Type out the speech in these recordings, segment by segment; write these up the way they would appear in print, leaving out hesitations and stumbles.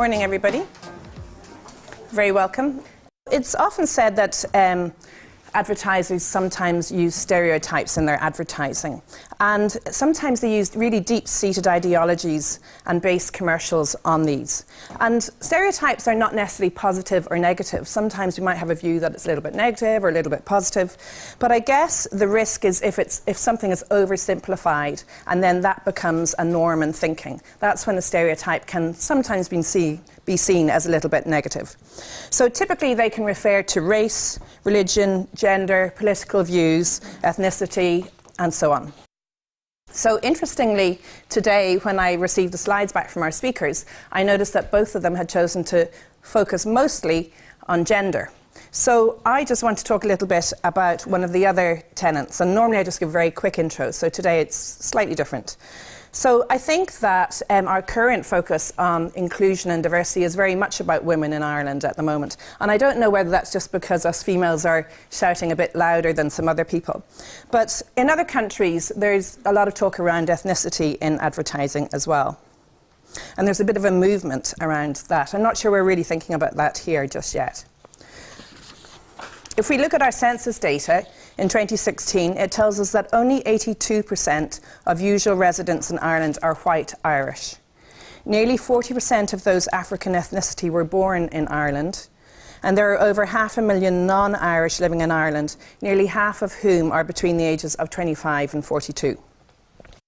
Morning, everybody. Very welcome. It's often said that advertisers sometimes use stereotypes in their advertising, and sometimes they use really deep-seated ideologies and base commercials on these. And stereotypes are not necessarily positive or negative. Sometimes we might have a view that it's a little bit negative or a little bit positive, but I guess the risk is if something is oversimplified and then that becomes a norm in thinking. That's when a stereotype can sometimes be seen as a little bit negative. So typically they can refer to race, religion, gender, political views, ethnicity, and so on. So interestingly, today when I received the slides back from our speakers, I noticed that both of them had chosen to focus mostly on gender. So I just want to talk a little bit about one of the other tenets, and normally I just give a very quick intro, so today it's slightly different. So I think that our current focus on inclusion and diversity is very much about women in Ireland at the moment. And I don't know whether that's just because us females are shouting a bit louder than some other people. But in other countries, there's a lot of talk around ethnicity in advertising as well. And there's a bit of a movement around that. I'm not sure we're really thinking about that here just yet. If we look at our census data, in 2016, it tells us that only 82% of usual residents in Ireland are white Irish. Nearly 40% of those African ethnicity were born in Ireland, and there are over 500,000 non-Irish living in Ireland, nearly half of whom are between the ages of 25 and 42.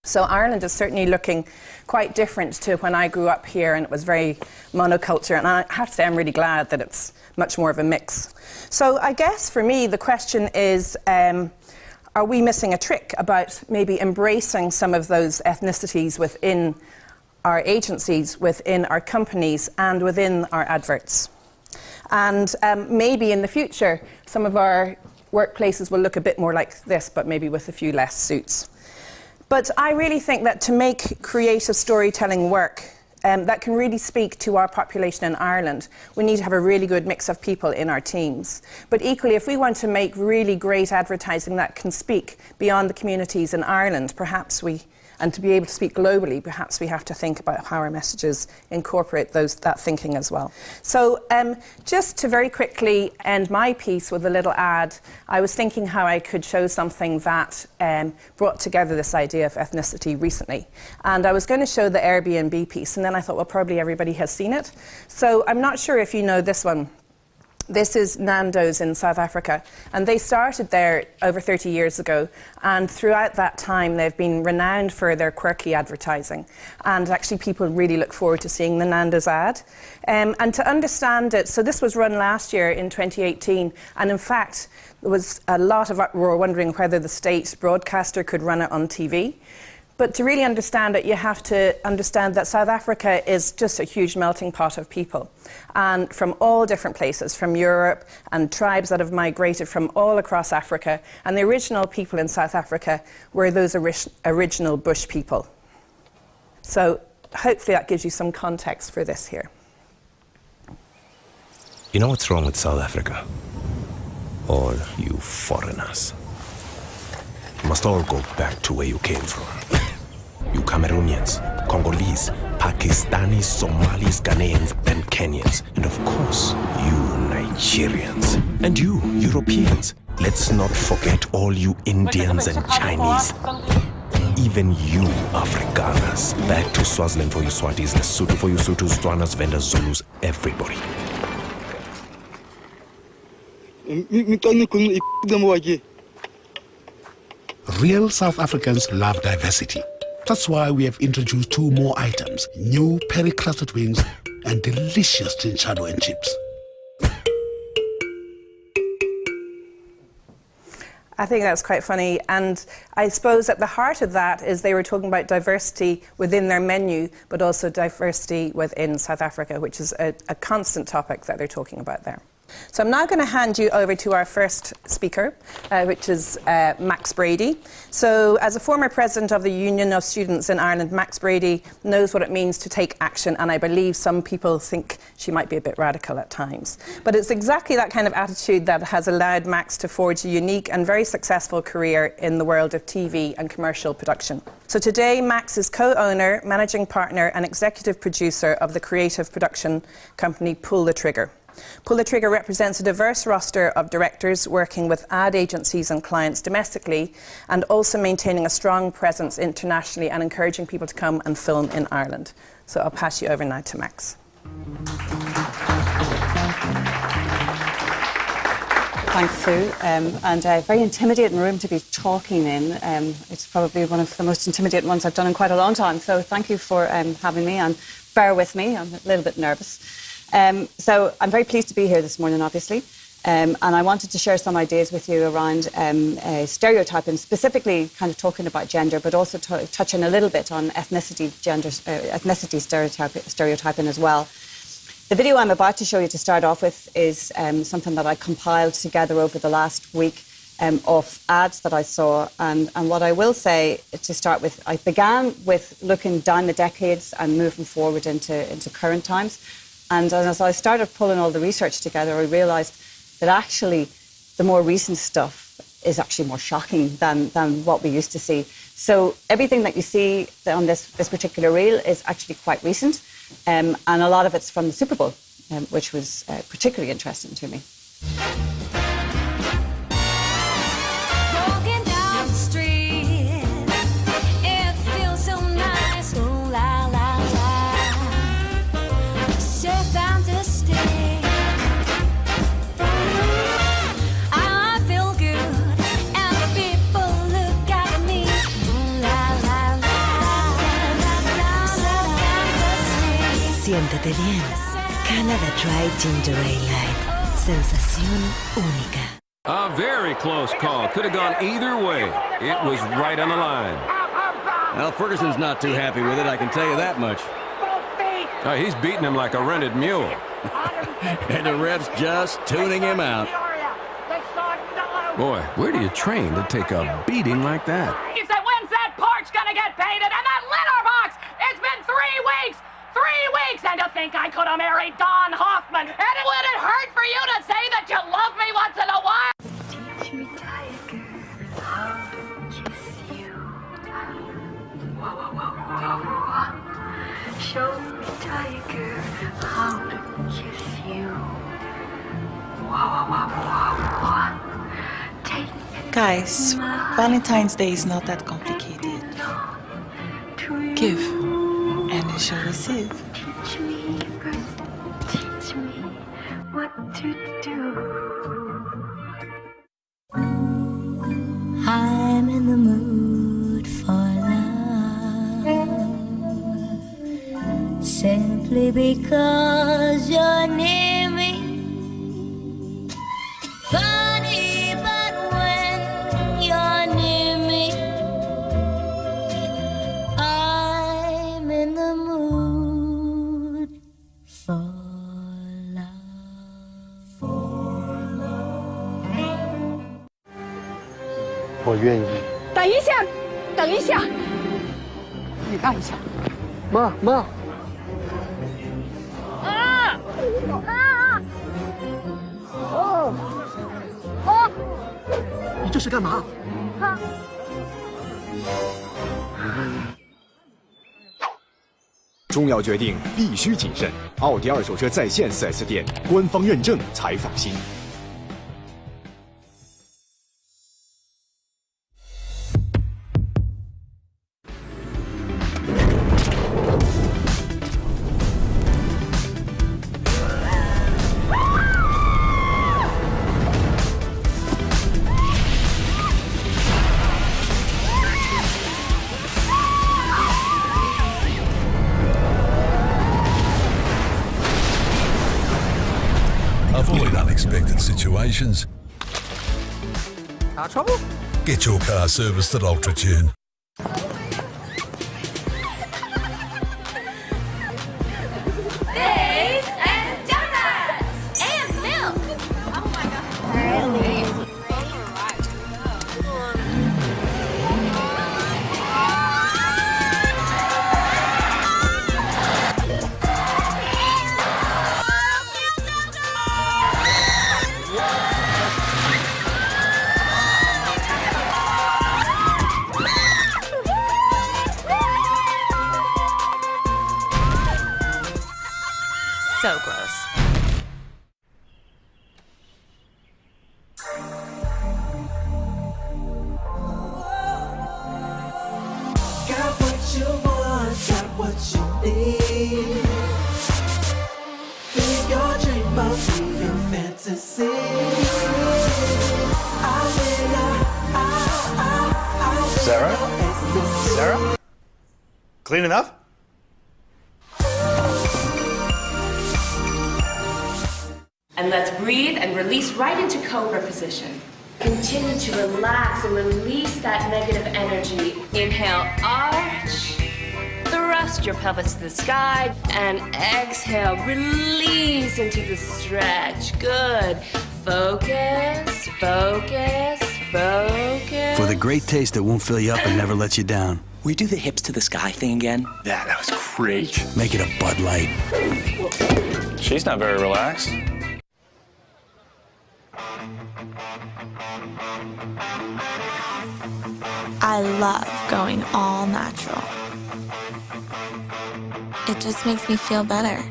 So Ireland is certainly looking quite different to when I grew up here, and it was very monoculture, and I have to say I'm really glad that it's much more of a mix. So I guess for me the question is, are we missing a trick about maybe embracing some of those ethnicities within our agencies, within our companies, and within our adverts? And maybe in the future some of our workplaces will look a bit more like this, but maybe with a few less suits. But I really think that to make creative storytelling work that can really speak to our population in Ireland, we need to have a really good mix of people in our teams. But equally, if we want to make really great advertising that can speak beyond the communities in Ireland, and to be able to speak globally, perhaps we have to think about how our messages incorporate that thinking as well. So just to very quickly end my piece with a little ad, I was thinking how I could show something that brought together this idea of ethnicity recently. And I was going to show the Airbnb piece, and then I thought, well, probably everybody has seen it. So I'm not sure if you know this one. This is Nando's in South Africa, and they started there over 30 years ago, and throughout that time they've been renowned for their quirky advertising, and actually people really look forward to seeing the Nando's ad. And to understand it, so this was run last year in 2018, and in fact there was a lot of uproar wondering whether the state broadcaster could run it on TV. But to really understand it, you have to understand that South Africa is just a huge melting pot of people, and from all different places, from Europe, and tribes that have migrated from all across Africa. And the original people in South Africa were those original bush people. So hopefully that gives you some context for this here. You know what's wrong with South Africa? All you foreigners. You must all go back to where you came from. You Cameroonians, Congolese, Pakistanis, Somalis, Ghanaians, and Kenyans. And of course, you Nigerians. And you, Europeans. Let's not forget all you Indians and Chinese. Even you Afrikaners. Back to Swaziland for you Swatis, Lesotho for you Sotos, Tswanas, Vendas, Zulus, everybody. Real South Africans love diversity. That's why we have introduced 2 more items: new peri-crusted wings and delicious chinchado and chips. I think that's quite funny, and I suppose at the heart of that is they were talking about diversity within their menu, but also diversity within South Africa, which is a constant topic that they're talking about there. So I'm now going to hand you over to our first speaker, which is Max Brady. So as a former president of the Union of Students in Ireland, Max Brady knows what it means to take action, and I believe some people think she might be a bit radical at times. But it's exactly that kind of attitude that has allowed Max to forge a unique and very successful career in the world of TV and commercial production. So today, Max is co-owner, managing partner and executive producer of the creative production company Pull the Trigger. Pull the Trigger represents a diverse roster of directors working with ad agencies and clients domestically, and also maintaining a strong presence internationally and encouraging people to come and film in Ireland. So I'll pass you over now to Max. Thanks, Sue. And a very intimidating room to be talking in. It's probably one of the most intimidating ones I've done in quite a long time. So thank you for having me, and bear with me. I'm a little bit nervous. So I'm very pleased to be here this morning, obviously, and I wanted to share some ideas with you around stereotyping, specifically kind of talking about gender, but also touching a little bit on ethnicity stereotyping as well. The video I'm about to show you to start off with is something that I compiled together over the last week of ads that I saw, and what I will say to start with, I began with looking down the decades and moving forward into current times. And as I started pulling all the research together, I realised that actually the more recent stuff is actually more shocking than what we used to see. So everything that you see on this particular reel is actually quite recent, and a lot of it's from the Super Bowl, which was particularly interesting to me. Siéntete bien. Canada Dry Ginger Ale Light. Sensación única. A very close call. Could have gone either way. It was right on the line. Well, Ferguson's not too happy with it, I can tell you that much. Oh, he's beating him like a rented mule. And the ref's just tuning him out. Boy, where do you train to take a beating like that? He said, when's that porch gonna get painted? And that litter box! It's been 3 weeks! 3 weeks! And to think I could have married Don Hoffman. And would it hurt for you to say that you love me once in a while? Teach me, tiger, how to kiss you. Show me, tiger, how to kiss you. Guys, Valentine's Day is not that complicated. Give, and you shall receive. Teach me, girl, teach me what to do. I'm in the mood for love, simply because you're near me. Funny, but when you're near me, I'm in the mood for love. 我愿意。等一下，等一下，你看一下。妈妈，你这是干嘛？重要决定必须谨慎，奥迪二手车在线 4S 店官方认证才放心。Avoid unexpected situations. Car trouble? Get your car serviced at UltraTune. Eggs and donuts! And milk! So gross. Got what you want, got what you need. Be your dream, but be your fantasy. Sarah? Sarah? Clean enough? And let's breathe and release right into cobra position. Continue to relax and release that negative energy. Inhale, arch. Thrust your pelvis to the sky. And exhale, release into the stretch. Good. Focus, focus, focus. For the great taste that won't fill you up and never lets you down. We do the hips to the sky thing again? Yeah, that was great. Make it a Bud Light. She's not very relaxed. I love going all natural. It just makes me feel better.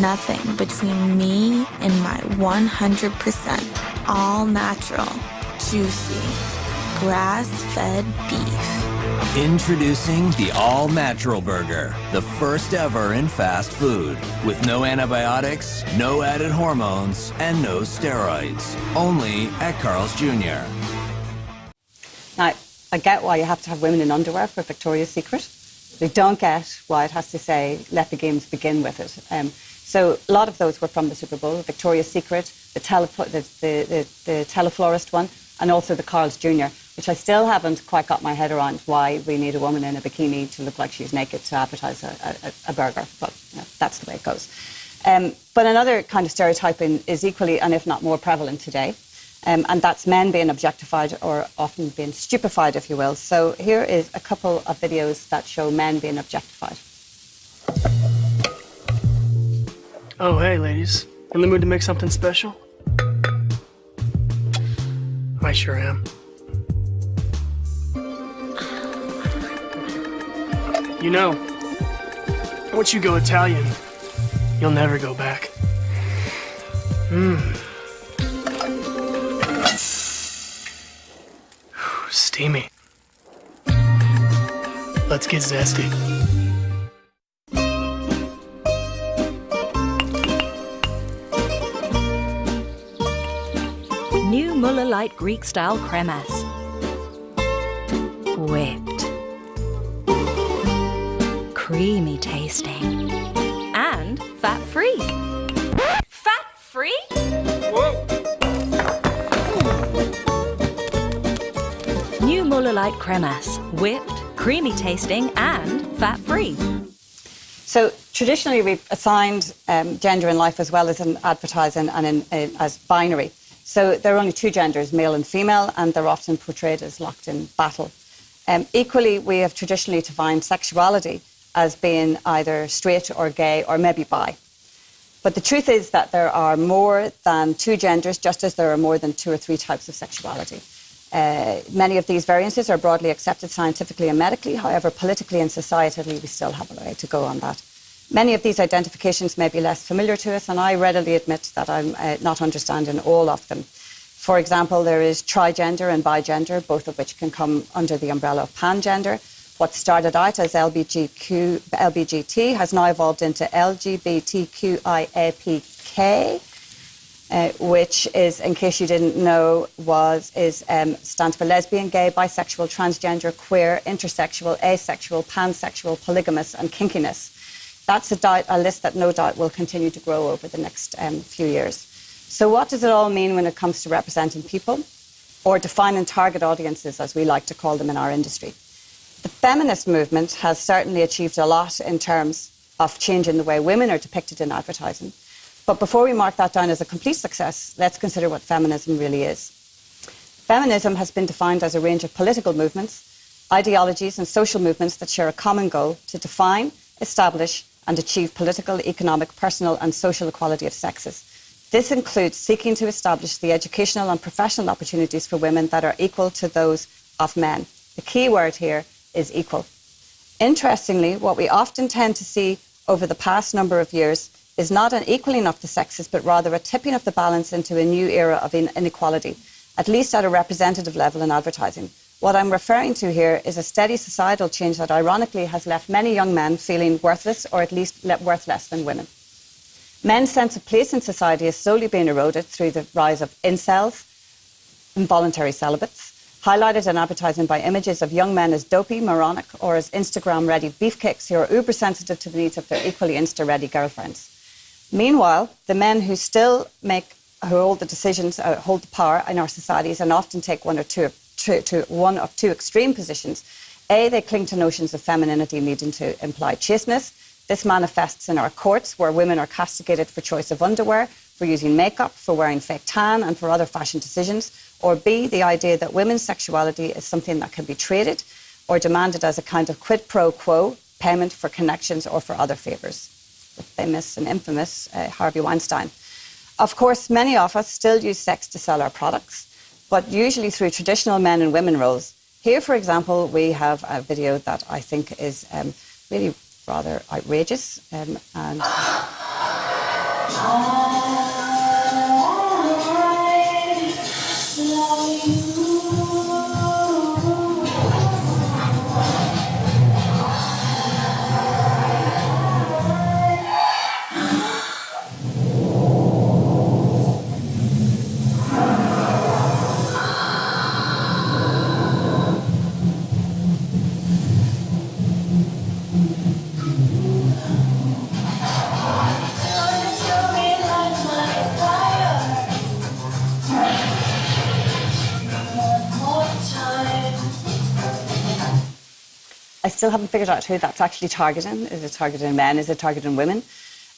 Nothing between me and my 100% all natural, juicy, grass-fed beef. Introducing the all-natural burger, the first ever in fast food, with no antibiotics, no added hormones, and no steroids. Only at Carl's Jr. Now, I get why you have to have women in underwear for Victoria's Secret. But I don't get why it has to say, let the games begin with it. So a lot of those were from the Super Bowl, Victoria's Secret, the teleflorist one, and also the Carl's Jr., which I still haven't quite got my head around why we need a woman in a bikini to look like she's naked to advertise a burger. But you know, that's the way it goes. But another kind of stereotyping is equally, and if not more prevalent today, and that's men being objectified or often being stupefied, if you will. So here is a couple of videos that show men being objectified. Oh, hey, ladies. In the mood to make something special? I sure am. You know, once you go Italian, you'll never go back. Steamy. Let's get zesty. New Muller Light Greek-style cremas. Whipped. Creamy tasting. And fat-free. Fat-free? Whoa! New Muller Light cremas. Whipped, creamy tasting, and fat-free. So traditionally we've assigned gender in life as well as in advertising and as binary. So there are only two genders, male and female, and they're often portrayed as locked in battle. Equally, we have traditionally defined sexuality as being either straight or gay or maybe bi. But the truth is that there are more than two genders, just as there are more than two or three types of sexuality. Many of these variances are broadly accepted scientifically and medically. However, politically and societally, we still have a way to go on that. Many of these identifications may be less familiar to us, and I readily admit that I'm not understanding all of them. For example, there is trigender and bigender, both of which can come under the umbrella of pangender. What started out as LBGT has now evolved into LGBTQIAPK, which is, in case you didn't know, stands for lesbian, gay, bisexual, transgender, queer, intersexual, asexual, pansexual, polygamous, and kinkiness. That's a list that no doubt will continue to grow over the next few years. So what does it all mean when it comes to representing people, or defining target audiences, as we like to call them in our industry? The feminist movement has certainly achieved a lot in terms of changing the way women are depicted in advertising. But before we mark that down as a complete success, let's consider what feminism really is. Feminism has been defined as a range of political movements, ideologies and social movements that share a common goal to define, establish and achieve political, economic, personal and social equality of sexes. This includes seeking to establish the educational and professional opportunities for women that are equal to those of men. The key word here is equal. Interestingly, what we often tend to see over the past number of years is not an equaling of the sexes, but rather a tipping of the balance into a new era of inequality, at least at a representative level in advertising. What I'm referring to here is a steady societal change that ironically has left many young men feeling worthless, or at least worth less than women. Men's sense of place in society is slowly being eroded through the rise of incels, involuntary celibates, highlighted in advertising by images of young men as dopey, moronic, or as Instagram-ready beefcakes who are uber-sensitive to the needs of their equally Insta-ready girlfriends. Meanwhile, the men who still who hold the decisions, hold the power in our societies, and often take one of two extreme positions. A, they cling to notions of femininity needing to imply chasteness. This manifests in our courts, where women are castigated for choice of underwear, for using makeup, for wearing fake tan, and for other fashion decisions. Or B, the idea that women's sexuality is something that can be traded or demanded as a kind of quid pro quo, payment for connections or for other favours. The famous and infamous Harvey Weinstein. Of course, many of us still use sex to sell our products, but usually through traditional men and women roles. Here, for example, we have a video that I think is really rather outrageous and I still haven't figured out who that's actually targeting. Is it targeting men? Is it targeting women?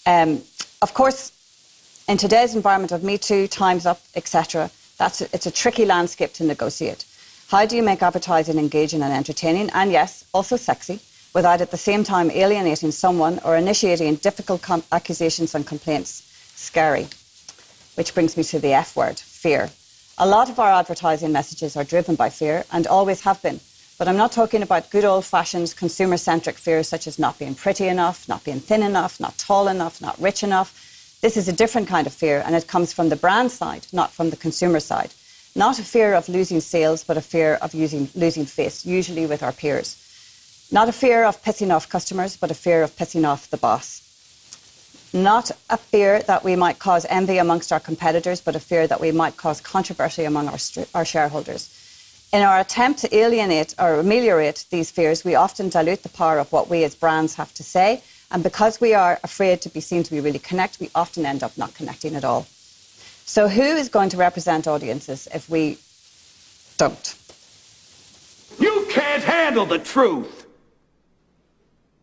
Of course, in today's environment of Me Too, Time's Up, etc., it's a tricky landscape to negotiate. How do you make advertising engaging and entertaining, and yes, also sexy, without at the same time alienating someone or initiating difficult accusations and complaints? Scary. Which brings me to the F word, fear. A lot of our advertising messages are driven by fear, and always have been. But I'm not talking about good old-fashioned consumer-centric fears such as not being pretty enough, not being thin enough, not tall enough, not rich enough. This is a different kind of fear, and it comes from the brand side, not from the consumer side. Not a fear of losing sales, but a fear of losing face, usually with our peers. Not a fear of pissing off customers, but a fear of pissing off the boss. Not a fear that we might cause envy amongst our competitors, but a fear that we might cause controversy among our shareholders. In our attempt to alienate or ameliorate these fears, we often dilute the power of what we as brands have to say. And because we are afraid to be seen to be really connect, we often end up not connecting at all. So who is going to represent audiences if we don't? You can't handle the truth!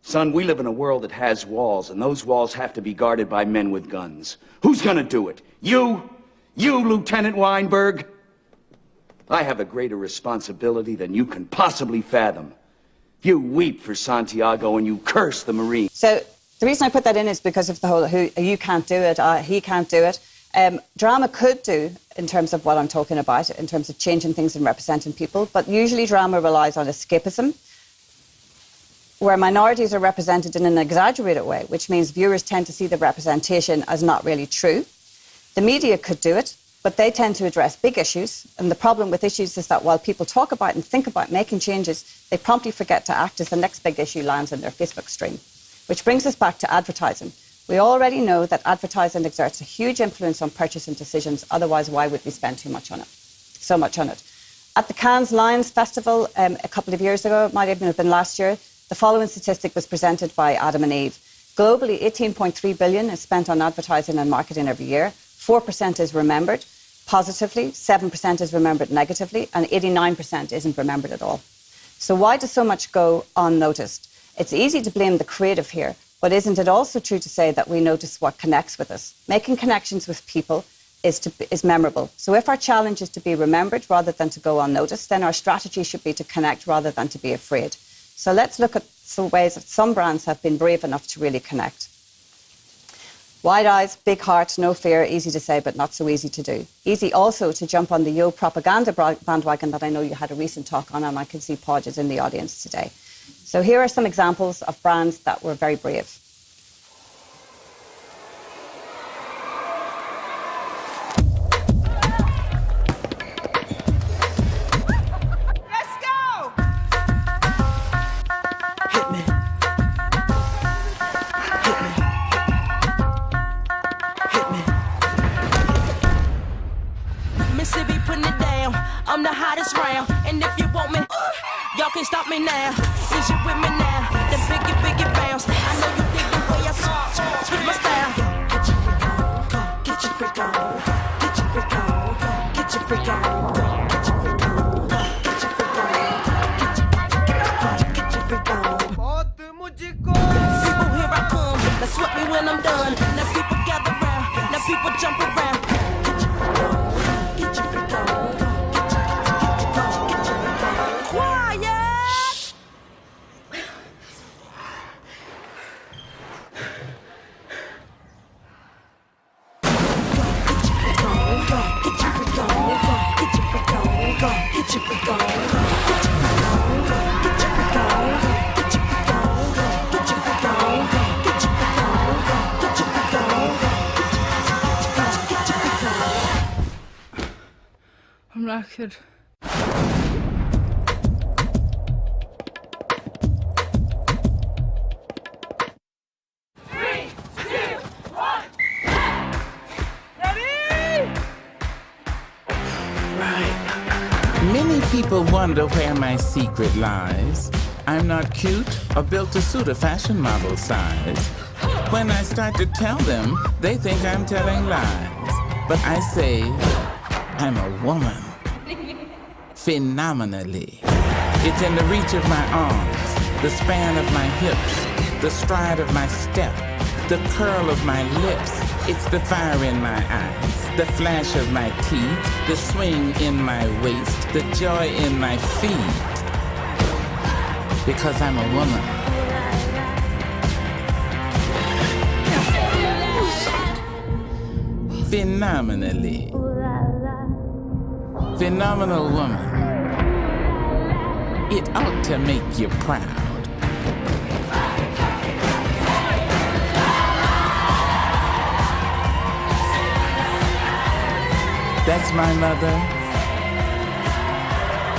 Son, we live in a world that has walls, and those walls have to be guarded by men with guns. Who's gonna do it? You? You, Lieutenant Weinberg? I have a greater responsibility than you can possibly fathom. You weep for Santiago and you curse the Marines. So the reason I put that in is because of the whole you can't do it, he can't do it. Drama could do, in terms of what I'm talking about, in terms of changing things and representing people, but usually drama relies on escapism, where minorities are represented in an exaggerated way, which means viewers tend to see the representation as not really true. The media could do it, but they tend to address big issues. And the problem with issues is that while people talk about and think about making changes, they promptly forget to act as the next big issue lands in their Facebook stream. Which brings us back to advertising. We already know that advertising exerts a huge influence on purchasing decisions, otherwise why would we spend so much on it? At the Cannes Lions Festival a couple of years ago, it might even have been last year, the following statistic was presented by Adam and Eve. Globally, 18.3 billion is spent on advertising and marketing every year. 4% is remembered positively, 7% is remembered negatively, and 89% isn't remembered at all. So why does so much go unnoticed? It's easy to blame the creative here, but isn't it also true to say that we notice what connects with us? Making connections with people is memorable. So if our challenge is to be remembered rather than to go unnoticed, then our strategy should be to connect rather than to be afraid. So let's look at some ways that some brands have been brave enough to really connect. Wide eyes, big heart, no fear, easy to say, but not so easy to do. Easy also to jump on the yo propaganda bandwagon that I know you had a recent talk on, and I can see Podge is in the audience today. So here are some examples of brands that were very brave. I'm the hottest round, and if you want me, y'all can stop me now. Since you with me now, then biggie bounce. I know you dig the way I switch my style. Get your freak on, get your freak on, get your freak on, get your freak on, get your freak on, get your freak on. People, here I come. Now sweat me when I'm done. Now people gather round. Now people jump around. Get your freak on, get your freak on. I'm knackered. Many people wonder where my secret lies. I'm not cute or built to suit a fashion model size. When I start to tell them, they think I'm telling lies. But I say, I'm a woman. Phenomenally. It's in the reach of my arms, the span of my hips, the stride of my step, the curl of my lips. It's the fire in my eyes, the flash of my teeth, the swing in my waist, the joy in my feet. Because I'm a woman. Phenomenally. Phenomenal woman. It ought to make you proud. That's my mother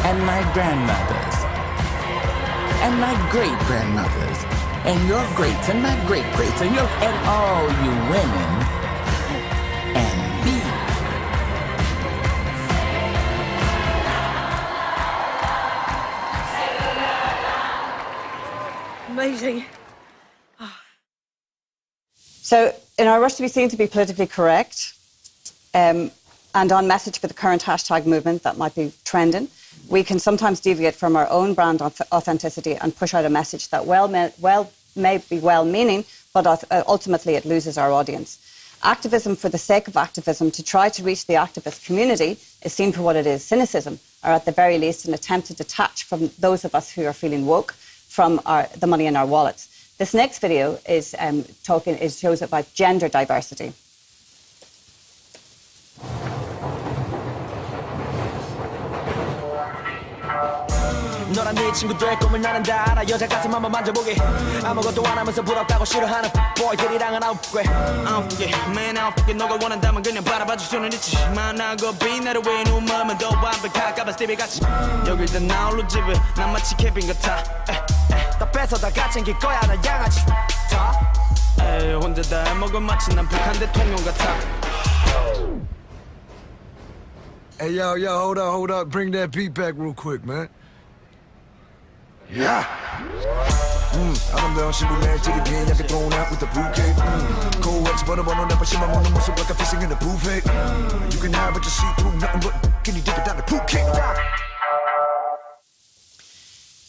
and my grandmothers and my great-grandmothers and your greats and my great-greats and your and all you women and me. Amazing. So in our rush to be seen to be politically correct, and on message for the current hashtag movement that might be trending, we can sometimes deviate from our own brand authenticity and push out a message that may be well-meaning, but ultimately it loses our audience. Activism for the sake of activism, to try to reach the activist community, is seen for what it is: cynicism, or at the very least an attempt to detach from those of us who are feeling woke from the money in our wallets. This next video shows about gender diversity. 너랑 네 친구들 꿈을 나는 다 알아. 여자 가슴 한번 만져보게. 아무것도 안 하면서 부럽다고 싫어하는 boy들이랑은 아웃게. Man 아웃게. 너가 원한다면 그냥 바라봐줄 수는 있지. 만나고 빛나를 왜 눈물만 더 완벽할까봐 스티비 같이. 여길 다 나홀로 집을 난 마치 캠핑 같아. 다 뺏어 다 가챙길 거야 나 양아치 다. 혼자 다 해먹은 마치 난 북한 대통령 같아. Hey, yo, hold up. Bring that beat back real quick, man. Yeah. 아름다운 신부의 찌르기 약간 thrown out with the bouquet. Co-ex 번호번호 내 빠심한 먹는 모습 like I'm fishing in the buffet. You can have what you see through nothing but can you dig it down the Phuket?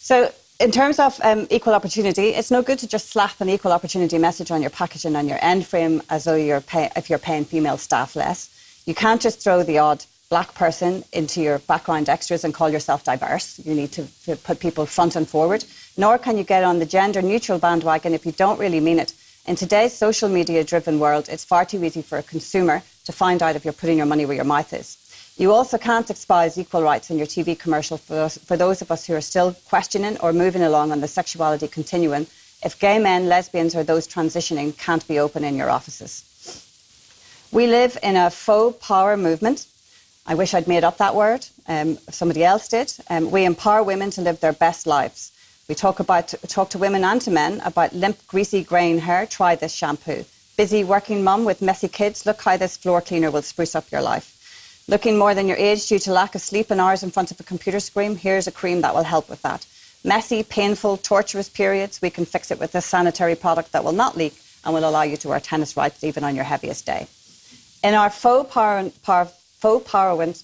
So in terms of equal opportunity, it's no good to just slap an equal opportunity message on your packaging on your end frame as though if you're paying female staff less. You can't just throw the odd black person into your background extras and call yourself diverse. You need to put people front and forward. Nor can you get on the gender neutral bandwagon if you don't really mean it In today's social media-driven world, it's far too easy for a consumer to find out if you're putting your money where your mouth is. You also can't espouse equal rights in your TV commercial for those of us who are still questioning or moving along on the sexuality continuum if gay men, lesbians or those transitioning can't be open in your offices. We live in a faux power movement. I wish I'd made up that word. Somebody else did. We empower women to live their best lives. We talk to women and to men about limp, greasy, greying hair. Try this shampoo. Busy working mum with messy kids. Look how this floor cleaner will spruce up your life. Looking more than your age due to lack of sleep and hours in front of a computer screen. Here's a cream that will help with that. Messy, painful, torturous periods. We can fix it with this sanitary product that will not leak and will allow you to wear tennis rights even on your heaviest day. In our faux empowerment,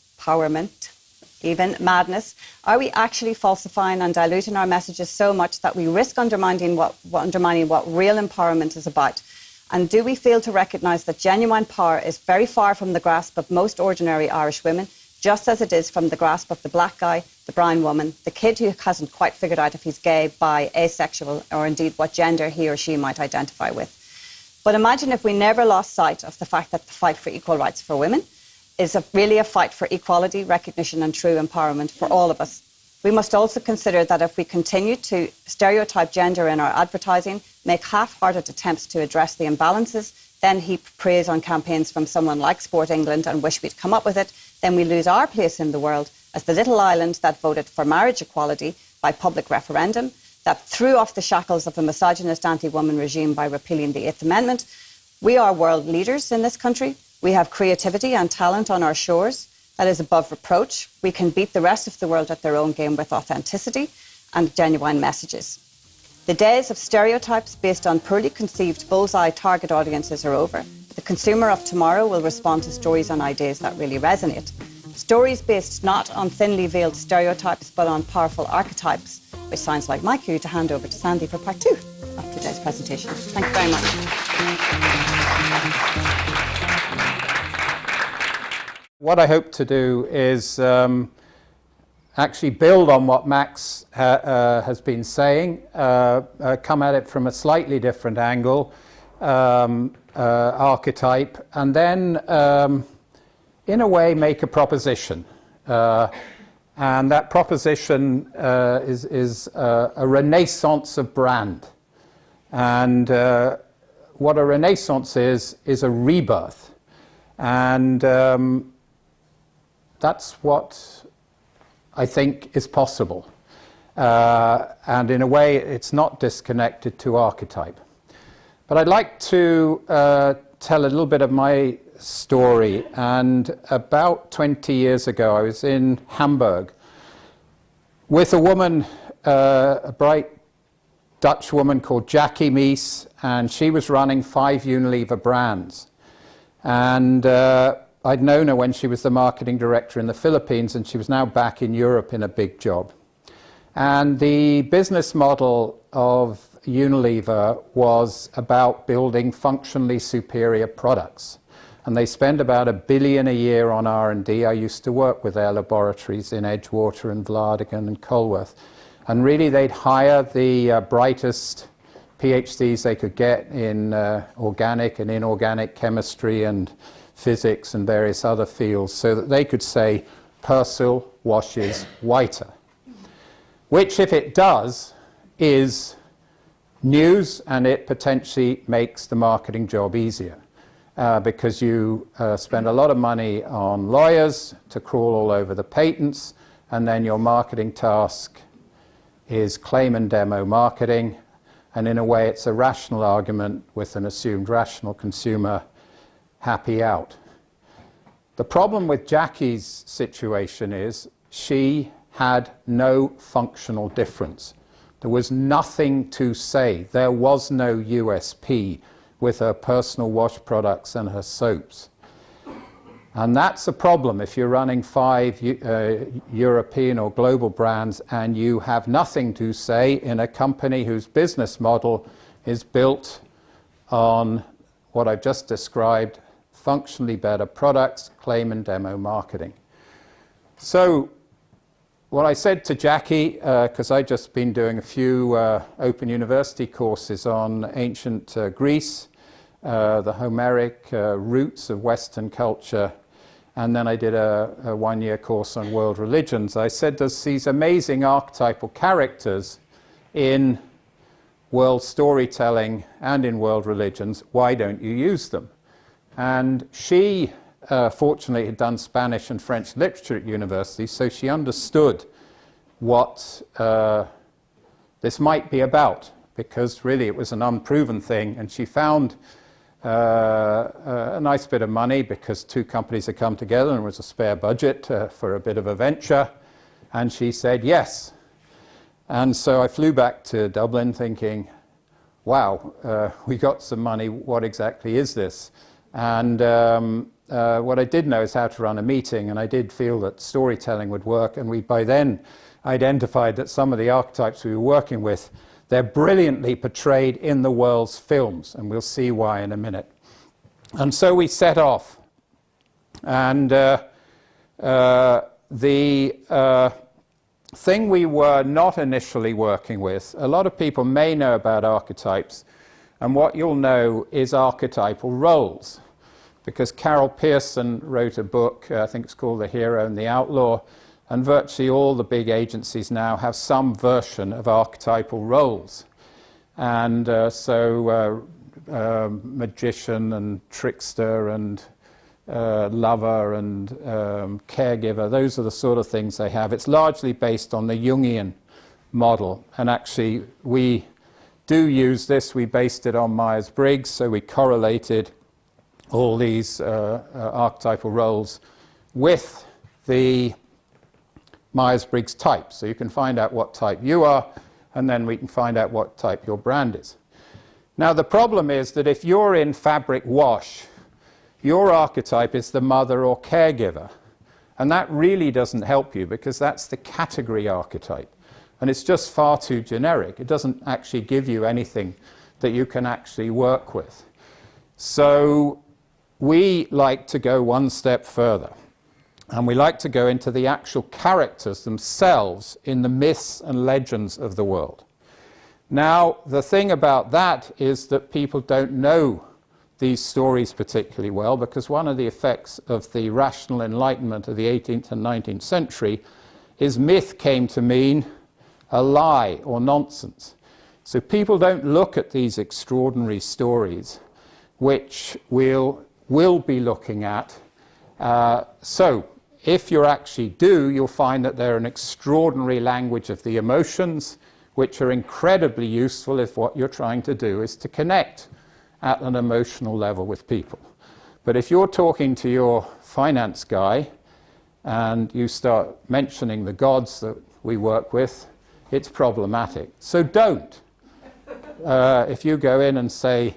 even madness, are we actually falsifying and diluting our messages so much that we risk undermining what real empowerment is about? And do we fail to recognise that genuine power is very far from the grasp of most ordinary Irish women, just as it is from the grasp of the black guy, the brown woman, the kid who hasn't quite figured out if he's gay, bi, asexual, or indeed what gender he or she might identify with? But imagine if we never lost sight of the fact that the fight for equal rights for women is really a fight for equality, recognition and true empowerment for all of us. We must also consider that if we continue to stereotype gender in our advertising, make half-hearted attempts to address the imbalances, then heap praise on campaigns from someone like Sport England and wish we'd come up with it, then we lose our place in the world as the little island that voted for marriage equality by public referendum, that threw off the shackles of a misogynist anti-woman regime by repealing the Eighth Amendment. We are world leaders in this country. We have creativity and talent on our shores that is above reproach. We can beat the rest of the world at their own game with authenticity and genuine messages. The days of stereotypes based on poorly conceived bullseye target audiences are over. The consumer of tomorrow will respond to stories and ideas that really resonate. Stories based not on thinly veiled stereotypes but on powerful archetypes, which sounds like my cue to hand over to Sandy for part 2 of today's presentation. Thank you very much. What I hope to do is actually build on what Max has been saying, come at it from a slightly different angle, archetype, and then in a way make a proposition. And that proposition is a renaissance of brand. And what a renaissance is a rebirth. And that's what I think is possible. And in a way, it's not disconnected to archetype. But I'd like to tell a little bit of my story. And about 20 years ago, I was in Hamburg with a woman, a bright Dutch woman called Jackie Mies, and she was running 5 Unilever brands. And I'd known her when she was the marketing director in the Philippines, and she was now back in Europe in a big job. And the business model of Unilever was about building functionally superior products. And they spend about $1 billion a year on R&D. I used to work with their laboratories in Edgewater and Vlaardingen and Colworth. And really they'd hire the brightest PhDs they could get in organic and inorganic chemistry and physics and various other fields so that they could say Persil washes whiter. Which, if it does, is news, and it potentially makes the marketing job easier. Because you spend a lot of money on lawyers to crawl all over the patents, and then your marketing task is claim and demo marketing, and in a way it's a rational argument with an assumed rational consumer happy out. The problem with Jackie's situation is she had no functional difference. There was nothing to say. There was no USP with her personal wash products and her soaps. And that's a problem if you're running 5 European or global brands and you have nothing to say in a company whose business model is built on what I've just described, functionally better products, claim and demo marketing. So what I said to Jackie, because I'd just been doing a few Open University courses on ancient Greece, the Homeric roots of Western culture, and then I did a one-year course on world religions. I said there's these amazing archetypal characters in world storytelling and in world religions. Why don't you use them? And she, fortunately, had done Spanish and French literature at university, so she understood what this might be about, because really it was an unproven thing, and she found a nice bit of money because two companies had come together and there was a spare budget for a bit of a venture, and she said yes. And so I flew back to Dublin thinking, wow, we got some money, what exactly is this? And what I did know is how to run a meeting, and I did feel that storytelling would work, and we by then identified that some of the archetypes we were working with, they're brilliantly portrayed in the world's films, and we'll see why in a minute. And so we set off, and the thing we were not initially working with, a lot of people may know about archetypes, and what you'll know is archetypal roles, because Carol Pearson wrote a book, I think it's called The Hero and the Outlaw, and virtually all the big agencies now have some version of archetypal roles. And magician and trickster and lover and caregiver, those are the sort of things they have. It's largely based on the Jungian model, and actually we do use this. We based it on Myers-Briggs, so we correlated all these archetypal roles with the Myers-Briggs type. So you can find out what type you are, and then we can find out what type your brand is. Now the problem is that if you're in fabric wash, your archetype is the mother or caregiver, and that really doesn't help you because that's the category archetype, and it's just far too generic. It doesn't actually give you anything that you can actually work with. So we like to go one step further, and we like to go into the actual characters themselves in the myths and legends of the world. Now, the thing about that is that people don't know these stories particularly well, because one of the effects of the rational enlightenment of the 18th and 19th century is myth came to mean a lie or nonsense. So people don't look at these extraordinary stories, which we'll be looking at. So if you actually do, you'll find that they're an extraordinary language of the emotions, which are incredibly useful if what you're trying to do is to connect at an emotional level with people. But if you're talking to your finance guy and you start mentioning the gods that we work with, it's problematic. So don't. If you go in and say,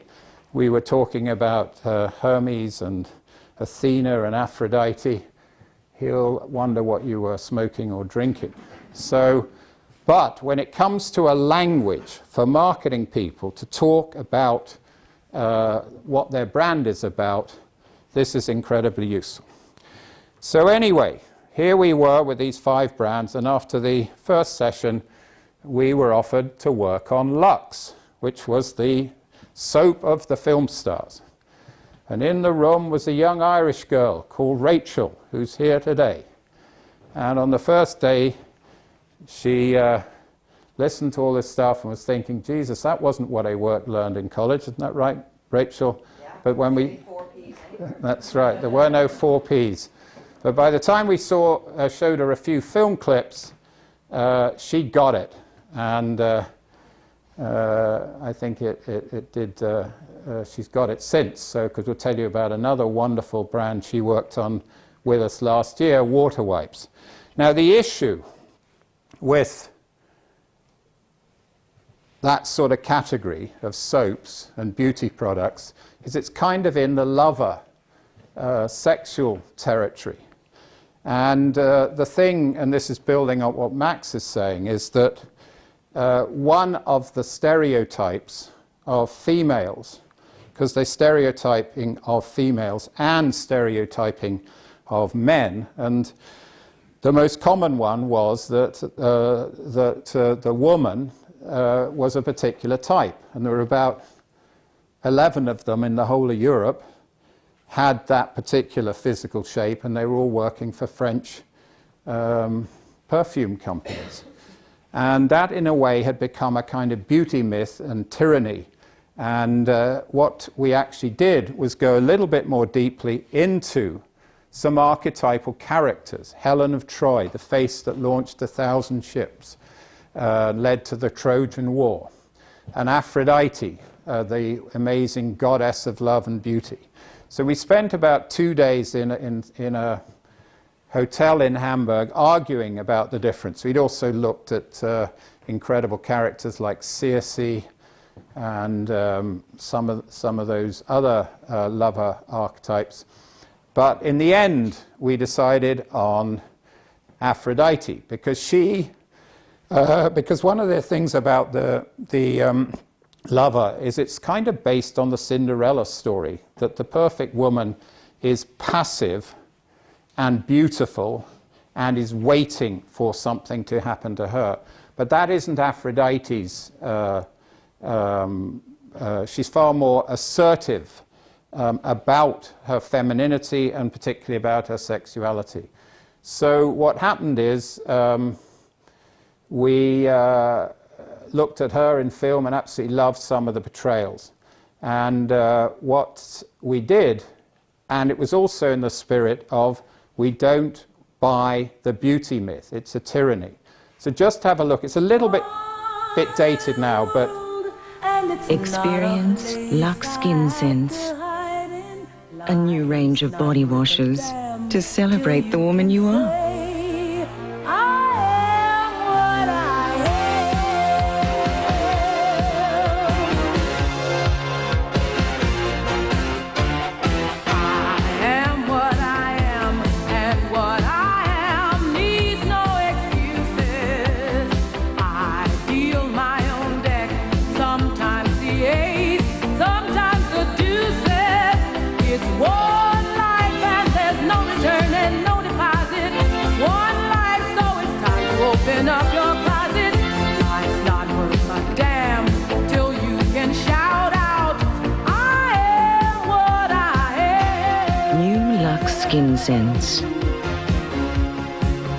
we were talking about Hermes and Athena and Aphrodite, he'll wonder what you were smoking or drinking. So, but when it comes to a language for marketing people to talk about what their brand is about, this is incredibly useful. So anyway, here we were with these 5 brands, and after the first session, we were offered to work on Lux, which was the soap of the film stars. And in the room was a young Irish girl called Rachel, who's here today. And on the first day, she listened to all this stuff and was thinking, Jesus, that wasn't what I learned in college, isn't that right, Rachel? Yeah, but when we... 4 Ps. That's right, there were no 4 Ps. But by the time we showed her a few film clips, she got it. And I think it did, she's got it since, so because we'll tell you about another wonderful brand she worked on with us last year, Water Wipes. Now the issue with that sort of category of soaps and beauty products is it's kind of in the lover sexual territory. And the thing, and this is building on what Max is saying, is that one of the stereotypes of females, because they're stereotyping of females and stereotyping of men, and The most common one was that, the woman was a particular type, and there were about 11 of them in the whole of Europe had that particular physical shape, and they were all working for French perfume companies. And that, in a way, had become a kind of beauty myth and tyranny. And what we actually did was go a little bit more deeply into some archetypal characters. Helen of Troy, the face that launched 1,000 ships, led to the Trojan War. And Aphrodite, the amazing goddess of love and beauty. So we spent about 2 days in a hotel in Hamburg arguing about the difference. We'd also looked at incredible characters like Circe and some of those other lover archetypes. But in the end, we decided on Aphrodite because because one of the things about the lover is it's kind of based on the Cinderella story, that the perfect woman is passive and beautiful and is waiting for something to happen to her. But that isn't Aphrodite's. She's far more assertive about her femininity and particularly about her sexuality. So what happened is we looked at her in film and absolutely loved some of the portrayals. And what we did, and it was also in the spirit of we don't buy the beauty myth, it's a tyranny. So just have a look. It's a little bit dated now, but Experience Lux Skin Sense, a new range of body washes to celebrate the woman you are. Open up your closet. Life's not worth a damn till you can shout out, I am what I am. New Lux Skin Sense.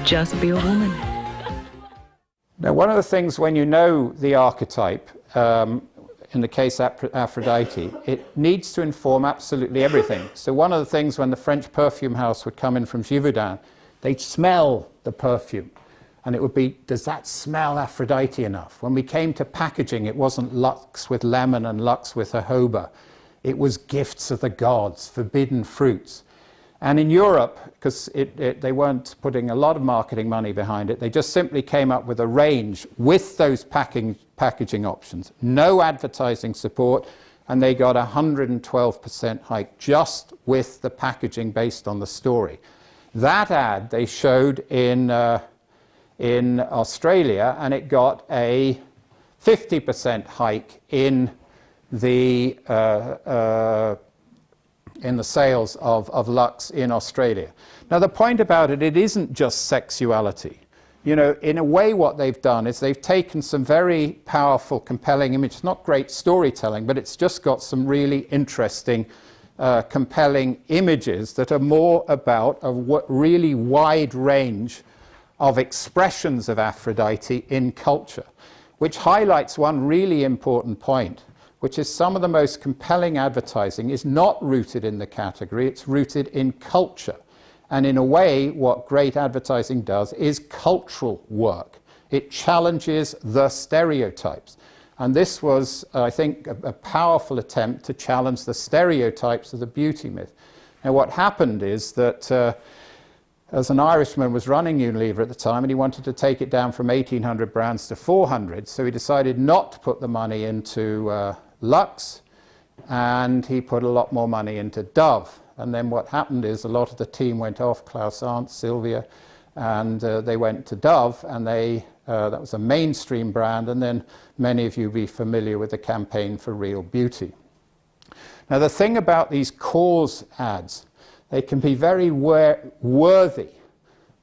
Just be a woman. Now, one of the things when you know the archetype, in the case of Aphrodite, it needs to inform absolutely everything. So one of the things when the French perfume house would come in from Givaudan, they'd smell the perfume. And it would be, does that smell Aphrodite enough? When we came to packaging, it wasn't Lux with lemon and Lux with jojoba. It was gifts of the gods, forbidden fruits. And in Europe, because they weren't putting a lot of marketing money behind it, they just simply came up with a range with those packaging options. No advertising support, and they got 112% hike just with the packaging based on the story. That ad they showed in Australia, and it got a 50% hike in the sales of Lux in Australia. Now the point about it isn't just sexuality. You know, in a way what they've done is they've taken some very powerful, compelling images, not great storytelling, but it's just got some really interesting, compelling images that are more about a really wide range of expressions of Aphrodite in culture, which highlights one really important point, which is some of the most compelling advertising is not rooted in the category, it's rooted in culture. And in a way, what great advertising does is cultural work. It challenges the stereotypes. And this was, I think, a powerful attempt to challenge the stereotypes of the beauty myth. Now, what happened is that as an Irishman was running Unilever at the time, and he wanted to take it down from 1,800 brands to 400, so he decided not to put the money into Lux, and he put a lot more money into Dove. And then what happened is a lot of the team went off, Klaus Arndt, Sylvia, and they went to Dove, and that was a mainstream brand, and then many of you will be familiar with the campaign for Real Beauty. Now the thing about these cause ads, they can be very worthy,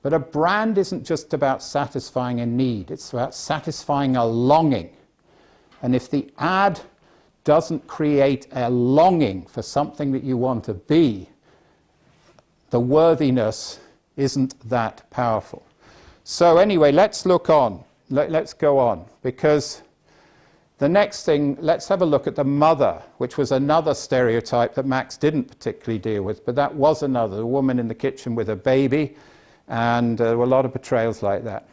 But a brand isn't just about satisfying a need, it's about satisfying a longing. And if the ad doesn't create a longing for something that you want to be, the worthiness isn't that powerful. So anyway, let's look on. Let's go on, because the next thing, let's have a look at the mother, which was another stereotype that Max didn't particularly deal with, but that was another, a woman in the kitchen with a baby, and there were a lot of portrayals like that.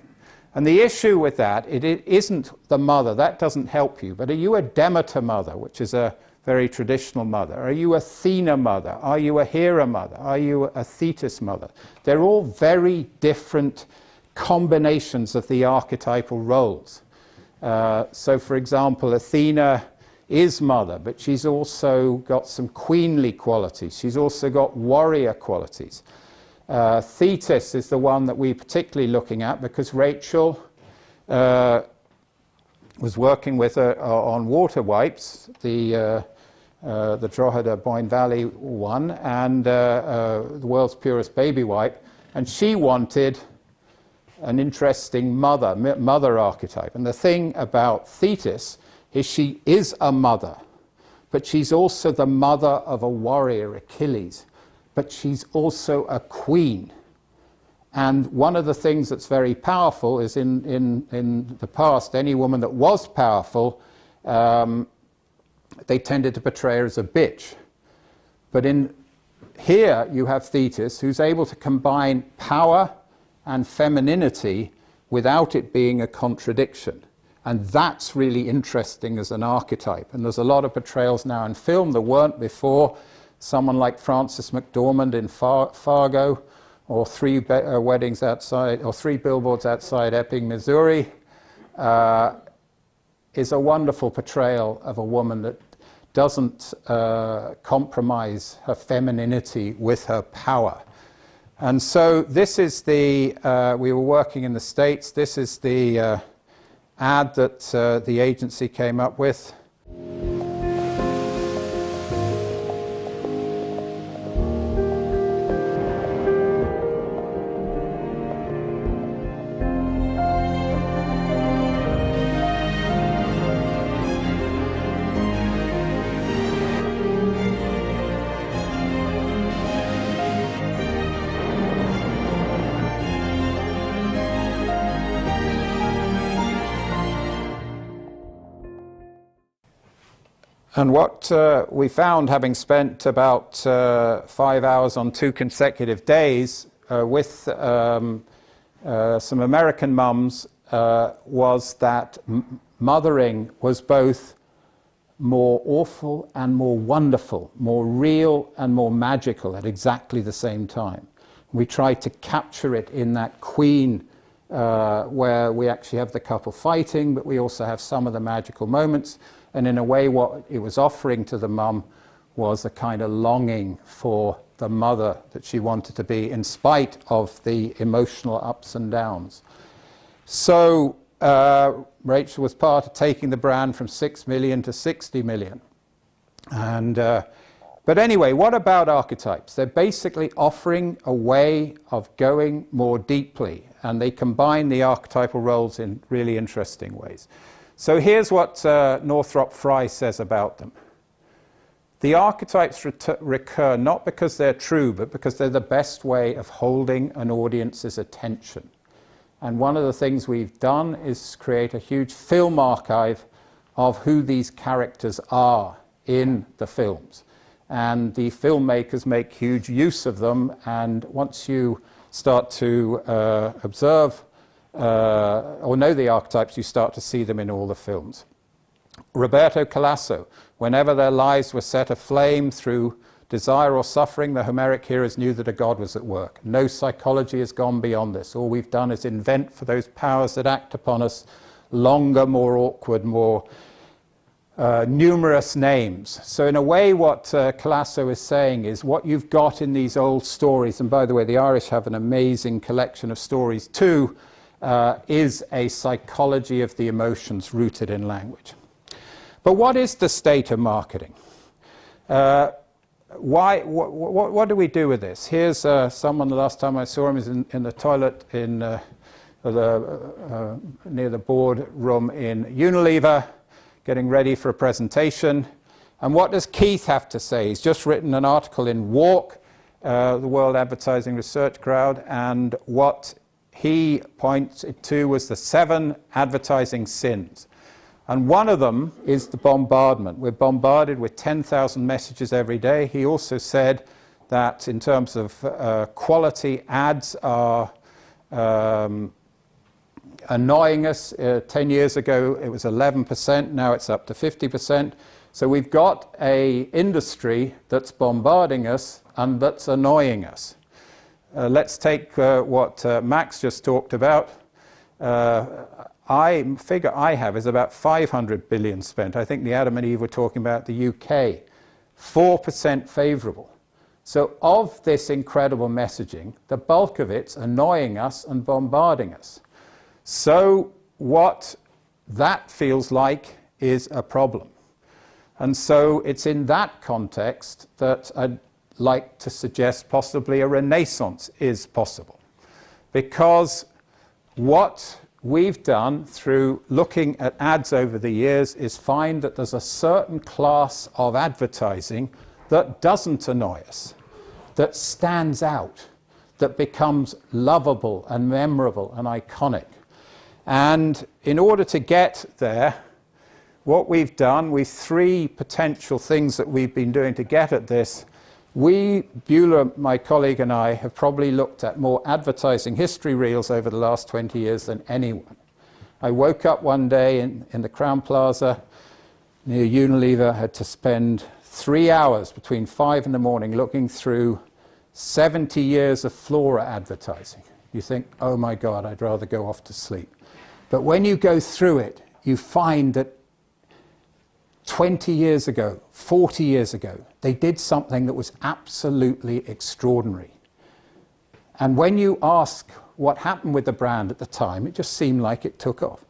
And the issue with that, it isn't the mother, that doesn't help you, but are you a Demeter mother, which is a very traditional mother? Are you a Athena mother? Are you a Hera mother? Are you a Thetis mother? They're all very different combinations of the archetypal roles. So for example, Athena is mother, but she's also got some queenly qualities. She's also got warrior qualities. Thetis is the one that we're particularly looking at because Rachel was working with her on water wipes, the Drogheda Boyne Valley one, and the world's purest baby wipe, and she wanted an interesting mother archetype. And the thing about Thetis is she is a mother, but she's also the mother of a warrior, Achilles, but she's also a queen. And one of the things that's very powerful is in the past, any woman that was powerful, they tended to portray her as a bitch. But in here you have Thetis, who's able to combine power and femininity without it being a contradiction. And that's really interesting as an archetype. And there's a lot of portrayals now in film that weren't before. Someone like Frances McDormand in Fargo, or Three Weddings Outside, or Three Billboards Outside Ebbing, Missouri, is a wonderful portrayal of a woman that doesn't compromise her femininity with her power. And so this is the, we were working in the States, this is the ad that the agency came up with. And what we found, having spent about 5 hours on 2 consecutive days with some American mums, was that mothering was both more awful and more wonderful, more real and more magical at exactly the same time. We tried to capture it in that queen where we actually have the couple fighting, but we also have some of the magical moments. And in a way, what it was offering to the mum was a kind of longing for the mother that she wanted to be, in spite of the emotional ups and downs. So Rachel was part of taking the brand from 6 million to 60 million. And, but anyway, what about archetypes? They're basically offering a way of going more deeply, and they combine the archetypal roles in really interesting ways. So here's what Northrop Frye says about them. The archetypes recur not because they're true, but because they're the best way of holding an audience's attention. And one of the things we've done is create a huge film archive of who these characters are in the films. And the filmmakers make huge use of them, and once you start to observe or know the archetypes, you start to see them in all the films. Roberto Calasso, whenever their lives were set aflame through desire or suffering, the Homeric heroes knew that a god was at work. No psychology has gone beyond this. All we've done is invent for those powers that act upon us longer, more awkward, more numerous names. So in a way, what Calasso is saying is what you've got in these old stories, and by the way, the Irish have an amazing collection of stories too, is a psychology of the emotions rooted in language. But what is the state of marketing? what do we do with this? Here's someone, the last time I saw him is in the toilet in near the boardroom in Unilever, getting ready for a presentation. And what does Keith have to say? He's just written an article in Walk, the World Advertising Research Crowd, and what he pointed to was the 7 advertising sins. And one of them is the bombardment. We're bombarded with 10,000 messages every day. He also said that in terms of quality, ads are annoying us. 10 years ago it was 11%, now it's up to 50%. So we've got an industry that's bombarding us and that's annoying us. Let's take what Max just talked about. Figure I have is about 500 billion spent. I think the Adam and Eve were talking about the UK. 4% favourable. So of this incredible messaging, the bulk of it's annoying us and bombarding us. So what that feels like is a problem. And so it's in that context that I'd like to suggest possibly a renaissance is possible. Because what we've done through looking at ads over the years is find that there's a certain class of advertising that doesn't annoy us, that stands out, that becomes lovable and memorable and iconic. And in order to get there, what we've done, we've 3 potential things that we've been doing to get at this. Beulah, my colleague, and I have probably looked at more advertising history reels over the last 20 years than anyone. I woke up one day in the Crowne Plaza near Unilever, had to spend 3 hours between 5 in the morning looking through 70 years of Flora advertising. You think, oh my God, I'd rather go off to sleep. But when you go through it, you find that 20 years ago, 40 years ago, they did something that was absolutely extraordinary. And when you ask what happened with the brand at the time, it just seemed like it took off.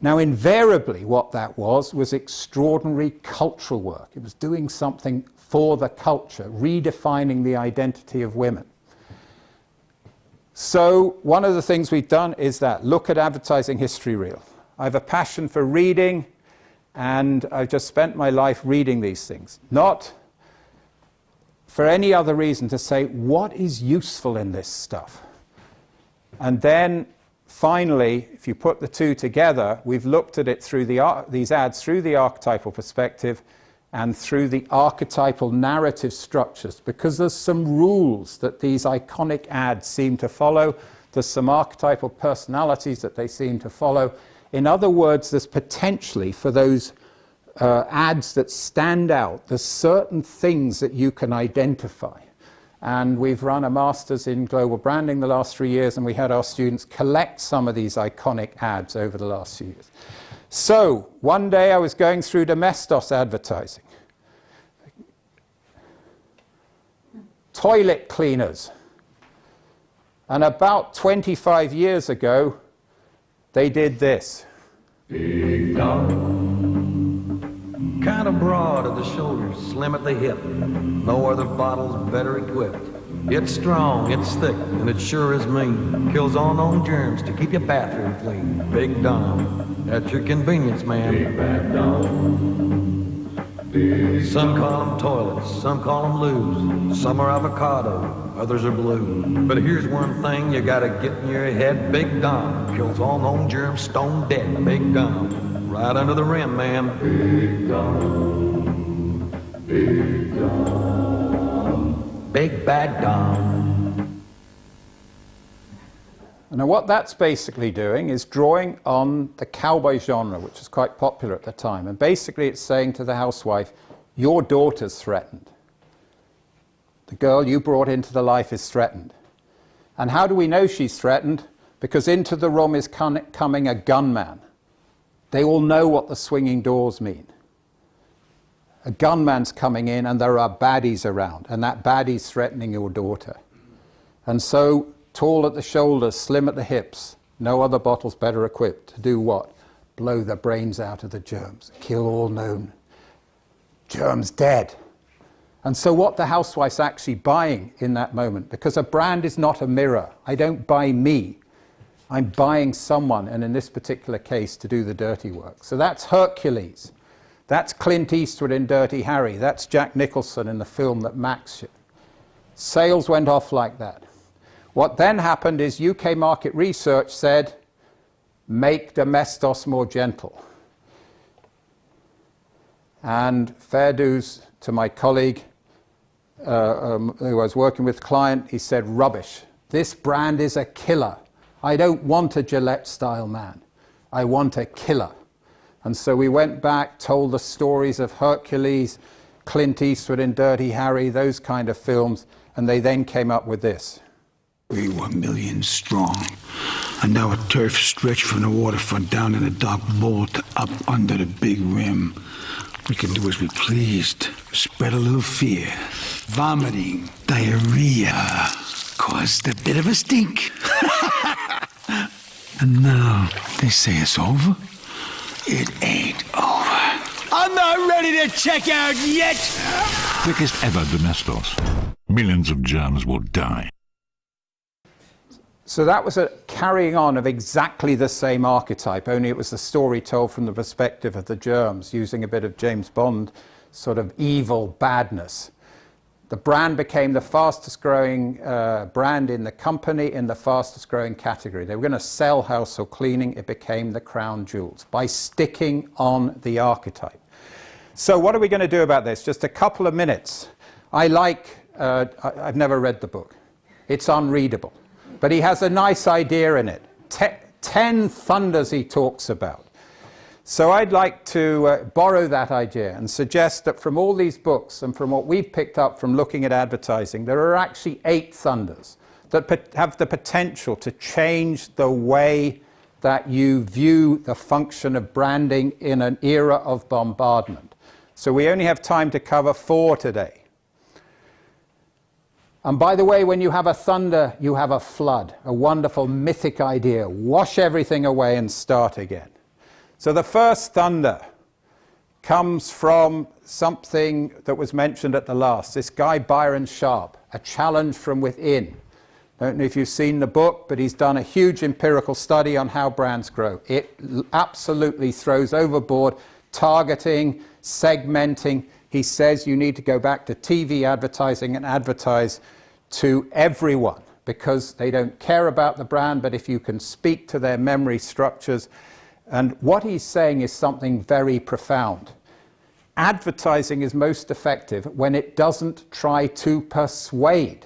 Now, invariably, what that was extraordinary cultural work. It was doing something for the culture, redefining the identity of women. So one of the things we've done is that, look at advertising history reel. I have a passion for reading, and I've just spent my life reading these things. Not for any other reason, to say, what is useful in this stuff? And then, finally, if you put the 2 together, we've looked at it through these ads through the archetypal perspective and through the archetypal narrative structures, because there's some rules that these iconic ads seem to follow. There's some archetypal personalities that they seem to follow. In other words, there's potentially, for those ads that stand out, there's certain things that you can identify. And we've run a master's in global branding the last 3 years, and we had our students collect some of these iconic ads over the last few years. So one day I was going through Domestos advertising. Toilet cleaners. And about 25 years ago, they did this. Big dog. Kind of broad at the shoulders, slim at the hip. No other bottle's better equipped. It's strong, it's thick, and it sure is mean. Kills all known germs to keep your bathroom clean. Big Dom, at your convenience, man. Big bad Dom. Big some call them toilets, some call them loos. Some are avocado, others are blue. But here's one thing you gotta get in your head. Big Dom kills all known germs stone dead. Big Dom, right under the rim, man. Big Dom. Big Dom. Big Bad Dom. Now what that's basically doing is drawing on the cowboy genre, which was quite popular at the time. And basically it's saying to the housewife, your daughter's threatened. The girl you brought into the life is threatened. And how do we know she's threatened? Because into the room is coming a gunman. They all know what the swinging doors mean. A gunman's coming in and there are baddies around, and that baddie's threatening your daughter. And so, tall at the shoulders, slim at the hips, no other bottle's better equipped to do what? Blow the brains out of the germs, kill all known germs dead. And so what the housewife's actually buying in that moment, because a brand is not a mirror. I don't buy me. I'm buying someone, and in this particular case, to do the dirty work. So that's Hercules. That's Clint Eastwood in Dirty Harry. That's Jack Nicholson in the film that Max showed. Sales went off like that. What then happened is UK market research said, make domestos more gentle. And fair dues to my colleague who I was working with, client, he said, rubbish. This brand is a killer. I don't want a Gillette-style man. I want a killer. And so we went back, told the stories of Hercules, Clint Eastwood in Dirty Harry, those kind of films, and they then came up with this. We were millions strong, and our turf stretched from the waterfront down in a dark bowl to up under the big rim. We could do as we pleased, spread a little fear. Vomiting, diarrhea, caused a bit of a stink. And now they say it's over. It ain't over. I'm not ready to check out yet! Quickest ever domestos. Millions of germs will die. So that was a carrying on of exactly the same archetype, only it was the story told from the perspective of the germs, using a bit of James Bond sort of evil badness. The brand became the fastest growing brand in the company in the fastest growing category. They were going to sell household cleaning. It became the crown jewels by sticking on the archetype. So what are we going to do about this? Just a couple of minutes. I've never read the book. It's unreadable. But he has a nice idea in it. 10 thunders he talks about. So I'd like to borrow that idea and suggest that from all these books and from what we've picked up from looking at advertising, there are actually 8 thunders that have the potential to change the way that you view the function of branding in an era of bombardment. So we only have time to cover 4 today. And by the way, when you have a thunder, you have a flood, a wonderful mythic idea. Wash everything away and start again. So the first thunder comes from something that was mentioned at the last. This guy, Byron Sharp, A Challenge from Within. I don't know if you've seen the book, but he's done a huge empirical study on how brands grow. It absolutely throws overboard targeting, segmenting. He says you need to go back to TV advertising and advertise to everyone because they don't care about the brand, but if you can speak to their memory structures. And what he's saying is something very profound. Advertising is most effective when it doesn't try to persuade.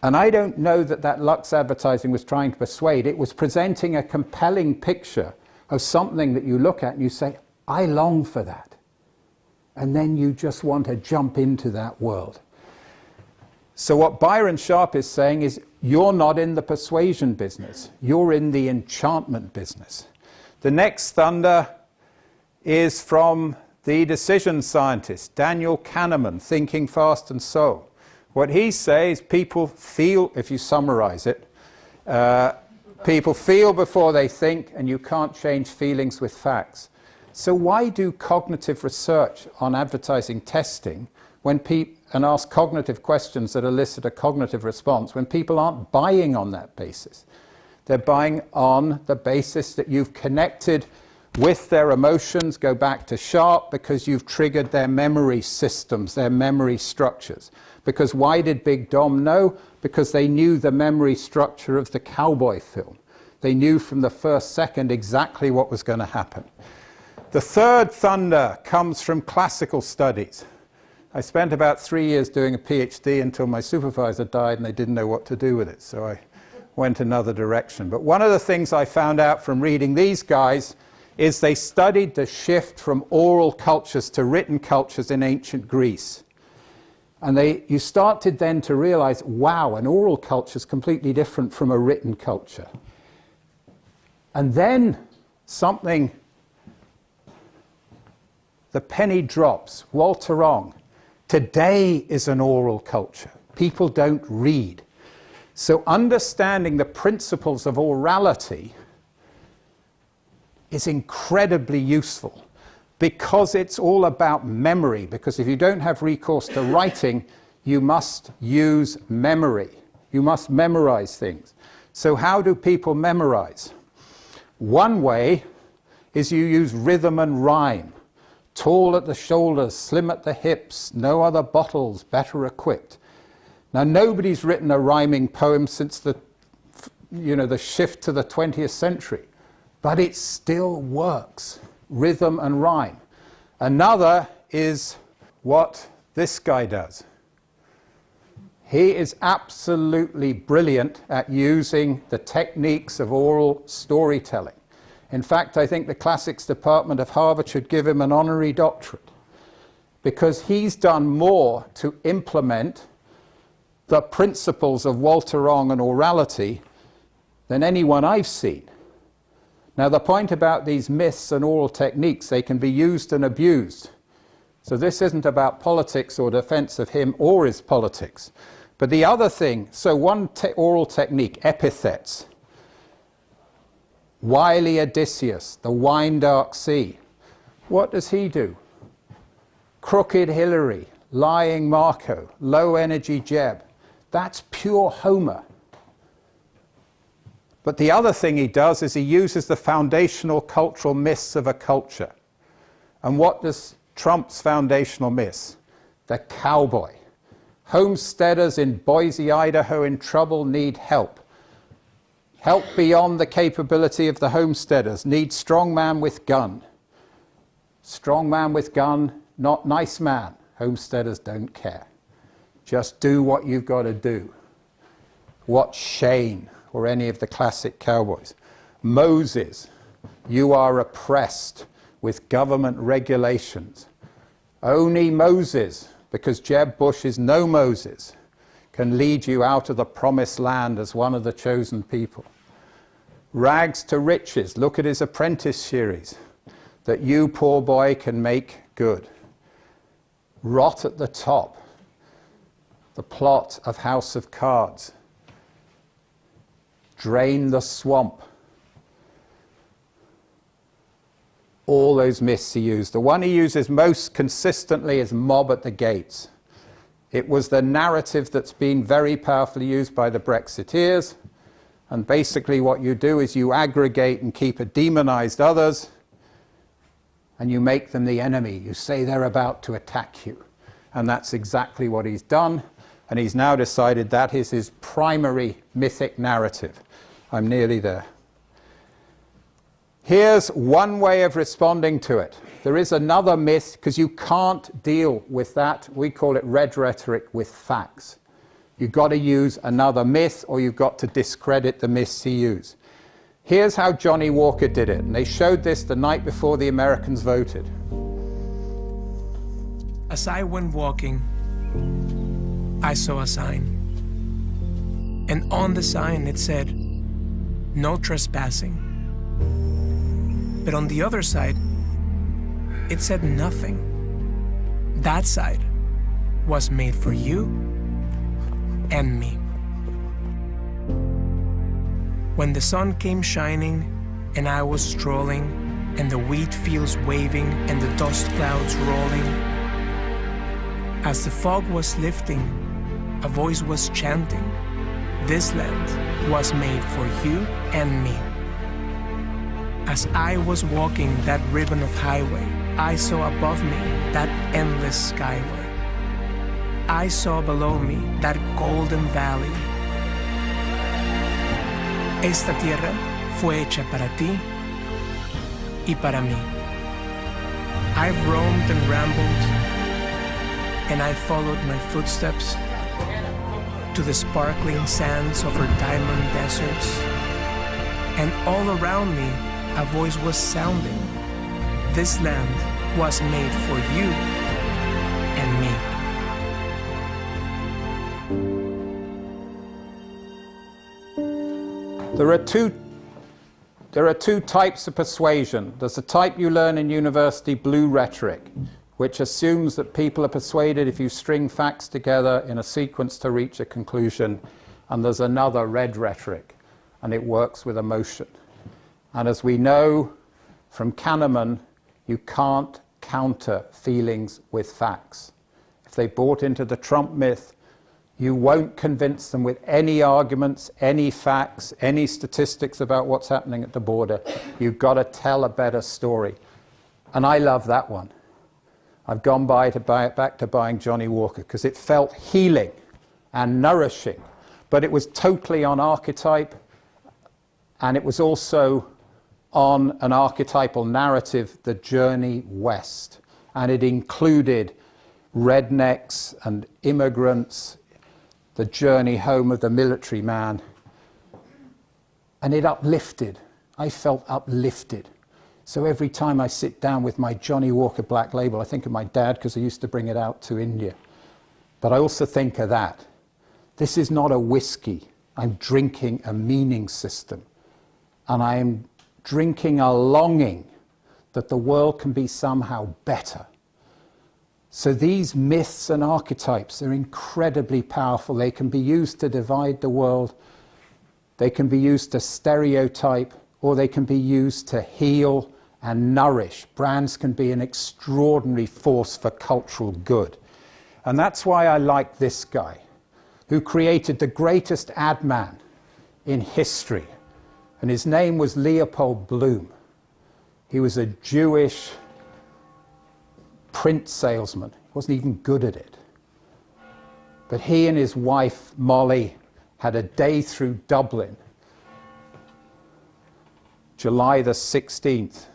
And I don't know that Lux advertising was trying to persuade. It was presenting a compelling picture of something that you look at and you say, I long for that. And then you just want to jump into that world. So what Byron Sharp is saying is, you're not in the persuasion business. You're in the enchantment business. The next thunder is from the decision scientist, Daniel Kahneman, Thinking Fast and Slow. What he says, people feel, if you summarize it, people feel before they think, and you can't change feelings with facts. So why do cognitive research on advertising testing and ask cognitive questions that elicit a cognitive response when people aren't buying on that basis? They're buying on the basis that you've connected with their emotions, go back to Sharp, because you've triggered their memory systems, their memory structures. Because why did Big Dom know? Because they knew the memory structure of the cowboy film. They knew from the first second exactly what was going to happen. The third thunder comes from classical studies. I spent about 3 years doing a PhD until my supervisor died and they didn't know what to do with it, so I went another direction. But one of the things I found out from reading these guys is they studied the shift from oral cultures to written cultures in ancient Greece. And you started then to realize, wow, an oral culture is completely different from a written culture. And then something, the penny drops. Walter Wrong. Today is an oral culture. People don't read. So understanding the principles of orality is incredibly useful because it's all about memory, because if you don't have recourse to writing, you must use memory. You must memorize things. So how do people memorize? One way is you use rhythm and rhyme. Tall at the shoulders, slim at the hips, no other bottles, better equipped. Now, nobody's written a rhyming poem since the shift to the 20th century, but it still works. Rhythm and rhyme. Another is what this guy does. He is absolutely brilliant at using the techniques of oral storytelling. In fact, I think the classics department of Harvard should give him an honorary doctorate, because he's done more to implement the principles of Walter Ong and orality than anyone I've seen. Now, the point about these myths and oral techniques, they can be used and abused. So this isn't about politics or defense of him or his politics. But the other thing, so one oral technique, epithets. Wily Odysseus, the wine dark sea. What does he do? Crooked Hillary, lying Marco, low energy Jeb. That's pure Homer. But the other thing he does is he uses the foundational cultural myths of a culture. And what does Trump's foundational myths? The cowboy. Homesteaders in Boise, Idaho in trouble need help. Help beyond the capability of the homesteaders. Need strong man with gun. Strong man with gun, not nice man. Homesteaders don't care. Just do what you've got to do. Watch Shane or any of the classic cowboys. Moses, you are oppressed with government regulations. Only Moses, because Jeb Bush is no Moses, can lead you out of the promised land as one of the chosen people. Rags to riches, look at his Apprentice series, that you, poor boy, can make good. Rot at the top, the plot of House of Cards. Drain the swamp. All those myths he used. The one he uses most consistently is mob at the gates. It was the narrative that's been very powerfully used by the Brexiteers. And basically what you do is you aggregate and keep a demonized others, and you make them the enemy. You say they're about to attack you. And that's exactly what he's done. And he's now decided that is his primary mythic narrative. I'm nearly there. Here's one way of responding to it. There is another myth, because you can't deal with that. We call it red rhetoric with facts. You've got to use another myth, or you've got to discredit the myths he used. Here's how Johnny Walker did it. And they showed this the night before the Americans voted. As I went walking, I saw a sign. And on the sign it said, "No trespassing." But on the other side, it said nothing. That side was made for you and me. When the sun came shining and I was strolling, and the wheat fields waving and the dust clouds rolling, as the fog was lifting, a voice was chanting, "This land was made for you and me." As I was walking that ribbon of highway, I saw above me that endless skyway. I saw below me that golden valley. Esta tierra fue hecha para ti y para mí. I've roamed and rambled, and I followed my footsteps to the sparkling sands of her diamond deserts. And all around me, a voice was sounding. This land was made for you and me. There are two types of persuasion. There's the type you learn in university, blue rhetoric, which assumes that people are persuaded if you string facts together in a sequence to reach a conclusion. And there's another, red rhetoric, and it works with emotion. And as we know from Kahneman, you can't counter feelings with facts. If they bought into the Trump myth, you won't convince them with any arguments, any facts, any statistics about what's happening at the border. You've got to tell a better story. And I love that one. I've gone back to buying Johnny Walker because it felt healing and nourishing, but it was totally on archetype, and it was also on an archetypal narrative, the journey west. And it included rednecks and immigrants, the journey home of the military man. And it uplifted. I felt uplifted. So every time I sit down with my Johnny Walker Black Label, I think of my dad because I used to bring it out to India. But I also think of that. This is not a whiskey. I'm drinking a meaning system. And I'm drinking a longing that the world can be somehow better. So these myths and archetypes are incredibly powerful. They can be used to divide the world. They can be used to stereotype, or they can be used to heal and nourish. Brands can be an extraordinary force for cultural good. And that's why I like this guy, who created the greatest ad man in history. And his name was Leopold Bloom. He was a Jewish print salesman. He wasn't even good at it. But he and his wife, Molly, had a day through Dublin, July the 16th,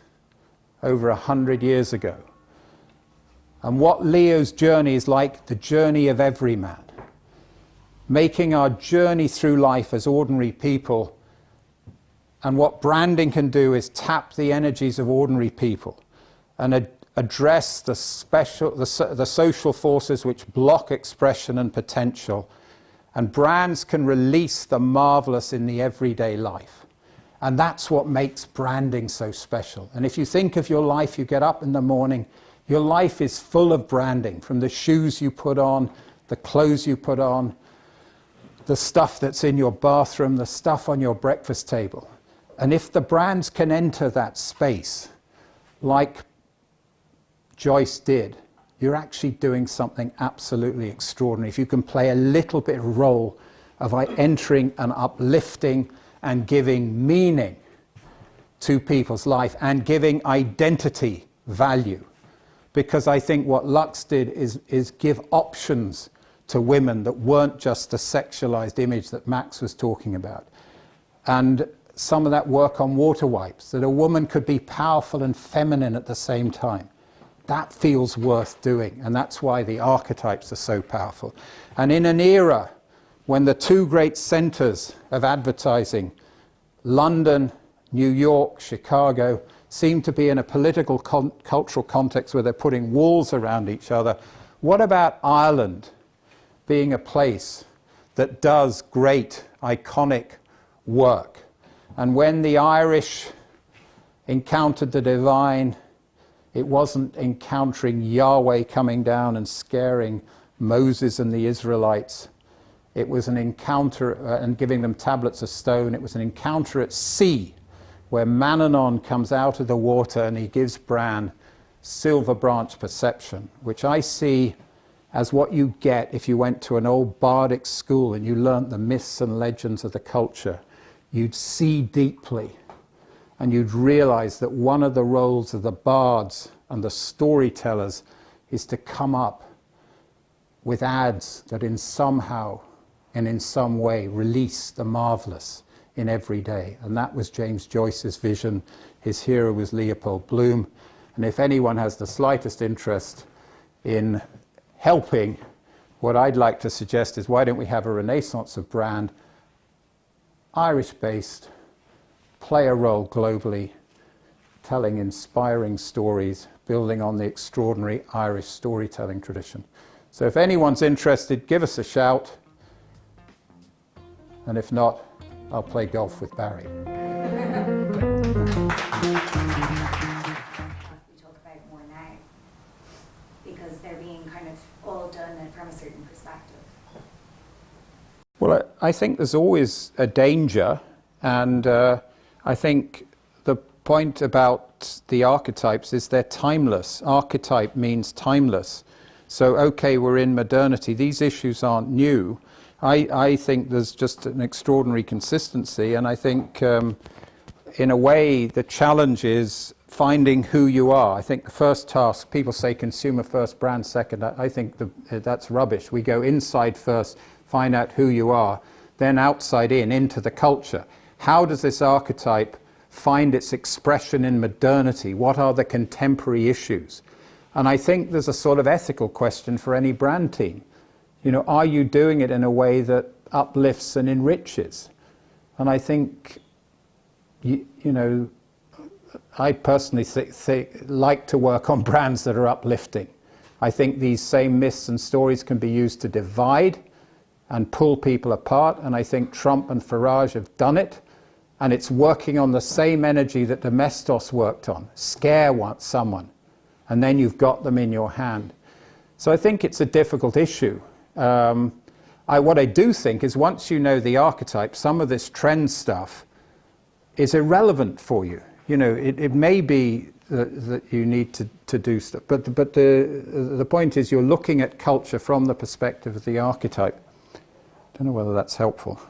over 100 years ago. And what Leo's journey is like, the journey of every man. Making our journey through life as ordinary people. And what branding can do is tap the energies of ordinary people and address the social forces which block expression and potential. And brands can release the marvelous in the everyday life. And that's what makes branding so special. And if you think of your life, you get up in the morning, your life is full of branding, from the shoes you put on, the clothes you put on, the stuff that's in your bathroom, the stuff on your breakfast table. And if the brands can enter that space, like Joyce did, you're actually doing something absolutely extraordinary. If you can play a little bit of role of entering and uplifting and giving meaning to people's life and giving identity value. Because I think what Lux did is give options to women that weren't just the sexualized image that Max was talking about. And some of that work on water wipes, that a woman could be powerful and feminine at the same time. That feels worth doing, and that's why the archetypes are so powerful. And in an era when the two great centers of advertising, London, New York, Chicago, seem to be in a political cultural context where they're putting walls around each other, what about Ireland being a place that does great, iconic work? And when the Irish encountered the divine, it wasn't encountering Yahweh coming down and scaring Moses and the Israelites. It was an encounter and giving them tablets of stone. It was an encounter at sea where Mannanon comes out of the water and he gives Bran silver branch perception, which I see as what you get if you went to an old bardic school and you learnt the myths and legends of the culture. You'd see deeply, and you'd realize that one of the roles of the bards and the storytellers is to come up with ads that in somehow and in some way release the marvelous in every day. And that was James Joyce's vision. His hero was Leopold Bloom. And if anyone has the slightest interest in helping, what I'd like to suggest is, why don't we have a renaissance of brand, Irish-based, play a role globally, telling inspiring stories, building on the extraordinary Irish storytelling tradition. So if anyone's interested, give us a shout. And if not, I'll play golf with Barry. We talk about more now, because they're being kind of all done from a certain perspective. Well, I think there's always a danger, and I think the point about the archetypes is they're timeless. Archetype means timeless. So, okay, we're in modernity. These issues aren't new. I think there's just an extraordinary consistency, and I think in a way the challenge is finding who you are. I think the first task, people say consumer first, brand second. I think that's rubbish. We go inside first, find out who you are, then outside in, into the culture. How does this archetype find its expression in modernity? What are the contemporary issues? And I think there's a sort of ethical question for any brand team. You know, are you doing it in a way that uplifts and enriches? And I think, you know, I personally like to work on brands that are uplifting. I think these same myths and stories can be used to divide and pull people apart, and I think Trump and Farage have done it, and it's working on the same energy that Domestos worked on. Scare someone, and then you've got them in your hand. So I think it's a difficult issue. What I do think is once you know the archetype, some of this trend stuff is irrelevant for you. You know, it may be that you need to do stuff, but the point is you're looking at culture from the perspective of the archetype. I don't know whether that's helpful.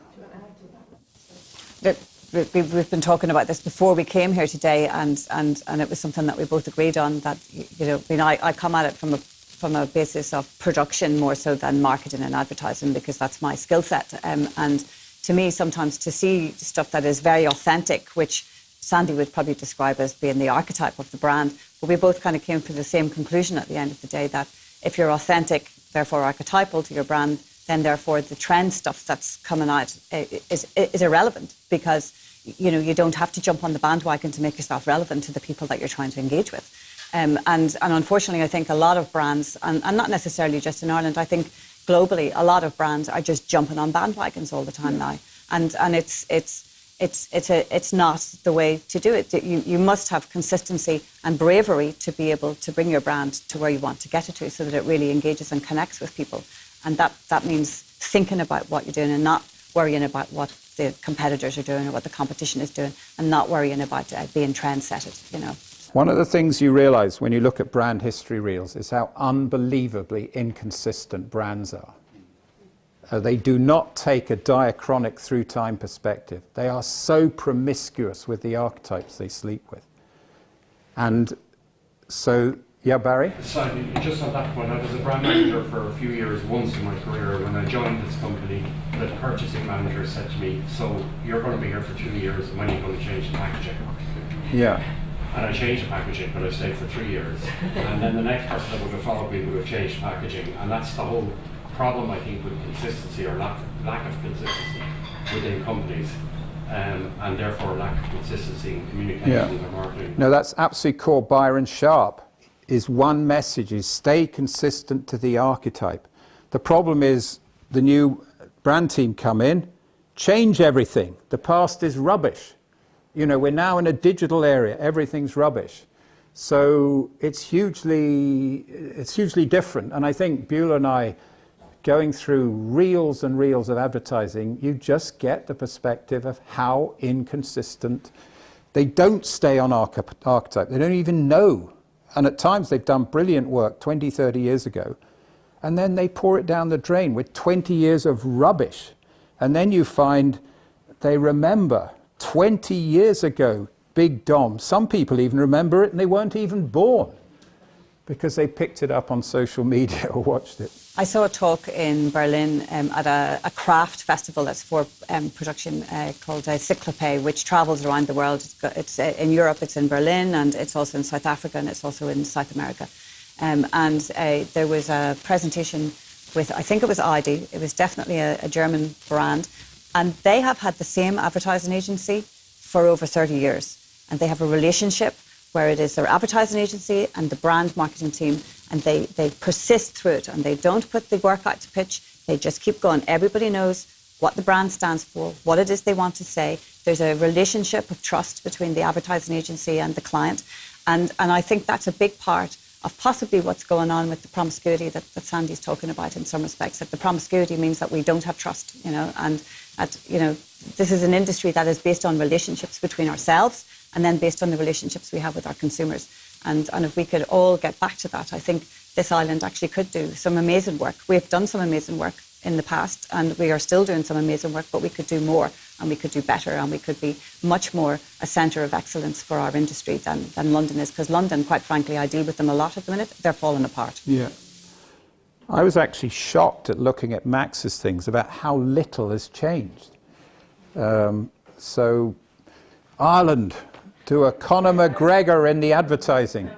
We've been talking about this before we came here today, and it was something that we both agreed on, that, you know, I mean, I come at it from a basis of production more so than marketing and advertising, because that's my skill set. And to me, sometimes to see stuff that is very authentic, which Sandy would probably describe as being the archetype of the brand, but we both kind of came to the same conclusion at the end of the day, that if you're authentic, therefore archetypal to your brand, then therefore the trend stuff that's coming out is irrelevant, because, you know, you don't have to jump on the bandwagon to make yourself relevant to the people that you're trying to engage with. And unfortunately, I think a lot of brands, and not necessarily just in Ireland, I think globally, a lot of brands are just jumping on bandwagons all the time now. And it's not the way to do it. You must have consistency and bravery to be able to bring your brand to where you want to get it to, so that it really engages and connects with people. And that means thinking about what you're doing and not worrying about what the competitors are doing or what the competition is doing, and not worrying about being trend-setted, you know. One of the things you realize when you look at brand history reels is how unbelievably inconsistent brands are. They do not take a diachronic through time perspective. They are so promiscuous with the archetypes they sleep with. And so, yeah, Barry? Sorry, just on that point, I was a brand manager for a few years once in my career. When I joined this company, the purchasing manager said to me, so you're going to be here for 2 years, when are you going to change the packaging? Yeah. And I changed the packaging, but I stayed for 3 years. And then the next person that would have followed me would have changed packaging. And that's the whole problem, I think, with consistency, or lack of consistency within companies, and therefore lack of consistency in communication and marketing. No, that's absolutely core. Byron Sharp is one message, is stay consistent to the archetype. The problem is the new brand team come in, change everything. The past is rubbish. You know, we're now in a digital area, everything's rubbish. So it's hugely different. And I think Beulah and I, going through reels and reels of advertising, you just get the perspective of how inconsistent. They don't stay on archetype. They don't even know. And at times they've done brilliant work 20, 30 years ago. And then they pour it down the drain with 20 years of rubbish. And then you find they remember 20 years ago, Big Dom. Some people even remember it and they weren't even born because they picked it up on social media or watched it. I saw a talk in Berlin at a craft festival that's for production called Cyclope, which travels around the world. It's in Europe, it's in Berlin, and it's also in South Africa, and it's also in South America. There was a presentation with, I think it was Audi. It was definitely a German brand. And they have had the same advertising agency for over 30 years. And they have a relationship where it is their advertising agency and the brand marketing team, and they persist through it, and they don't put the work out to pitch. They just keep going. Everybody knows what the brand stands for, what it is they want to say. There's a relationship of trust between the advertising agency and the client. And I think that's a big part of possibly what's going on with the promiscuity that Sandy's talking about in some respects. That the promiscuity means that we don't have trust, you know, and This is an industry that is based on relationships between ourselves and then based on the relationships we have with our consumers. And if we could all get back to that, I think this island actually could do some amazing work. We've done some amazing work in the past, and we are still doing some amazing work, but we could do more, and we could do better, and we could be much more a centre of excellence for our industry than London is, because London, quite frankly, I deal with them a lot at the minute, they're falling apart. Yeah. I was actually shocked at looking at Max's things about how little has changed. So, Ireland, to a Conor McGregor in the advertising.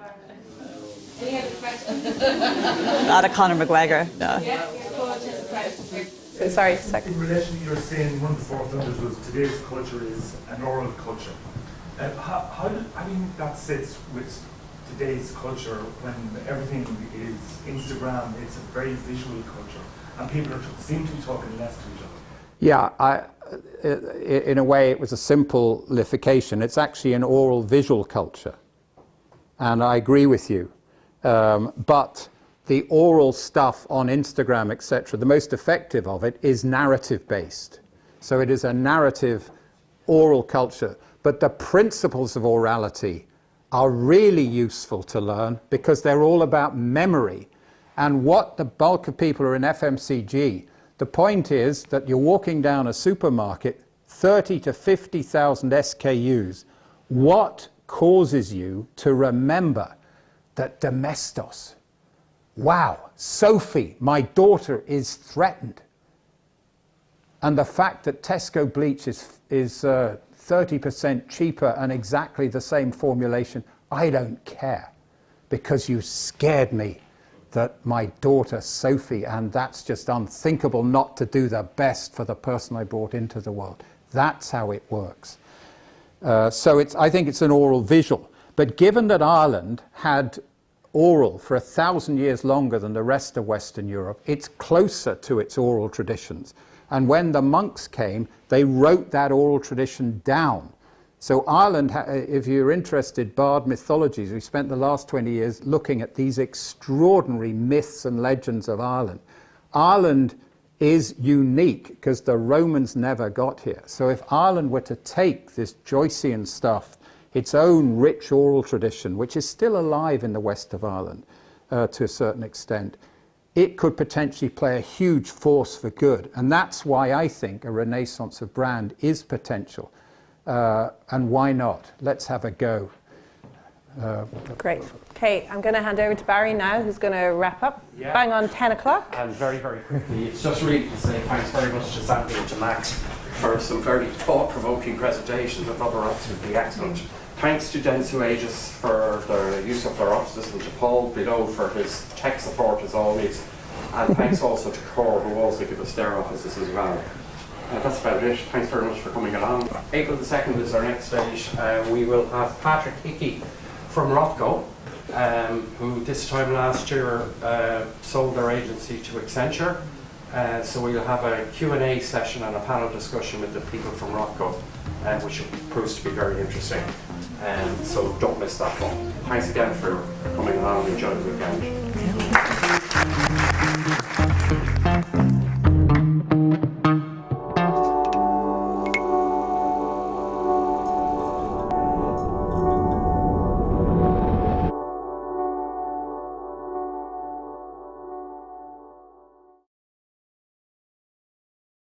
Any other questions? Not a Conor McGregor, no. Yeah. Sorry, second. In relation to your saying, one of the four thunders was today's culture is an oral culture. How do you think that sits with today's culture when everything is Instagram? It's a very visual culture, and people seem to be talking less to each other. Yeah, in a way it was a simplification. It's actually an oral visual culture, and I agree with you. But the oral stuff on Instagram, etc., the most effective of it is narrative based. So it is a narrative oral culture. But the principles of orality are really useful to learn because they're all about memory. And what the bulk of people are in FMCG, the point is that you're walking down a supermarket, 30 to 50,000 SKUs. What causes you to remember that domestos? Wow, Sophie, my daughter, is threatened. And the fact that Tesco bleach is 30% cheaper and exactly the same formulation, I don't care, because you scared me that my daughter Sophie, and that's just unthinkable not to do the best for the person I brought into the world. That's how it works. So I think it's an oral visual. But given that Ireland had oral for 1,000 years longer than the rest of Western Europe, it's closer to its oral traditions. And when the monks came, they wrote that oral tradition down. So Ireland, if you're interested, bard mythologies, we spent the last 20 years looking at these extraordinary myths and legends of Ireland. Ireland is unique because the Romans never got here. So if Ireland were to take this Joycean stuff, its own rich oral tradition, which is still alive in the west of Ireland to a certain extent, it could potentially play a huge force for good. And that's why I think a renaissance of brand is potential. And why not? Let's have a go. Great. Okay, I'm going to hand over to Barry now, who's going to wrap up. Yeah. Bang on 10 o'clock. And very, very quickly, it's just really to say thanks very much to Sandy and to Max for some very thought-provoking presentations. I thought they were absolutely excellent. Thanks to Dentsu Aegis for the use of their offices, and to Paul below for his tech support as always. And thanks also to Core, who also give us their offices as well. That's about it. Thanks very much for coming along. April the 2nd is our next stage. We will have Patrick Hickey from Rothko, who this time last year sold their agency to Accenture. So we'll have a Q&A session and a panel discussion with the people from Rothko, which proves to be very interesting. So don't miss that one. Thanks again for coming along and enjoy the weekend.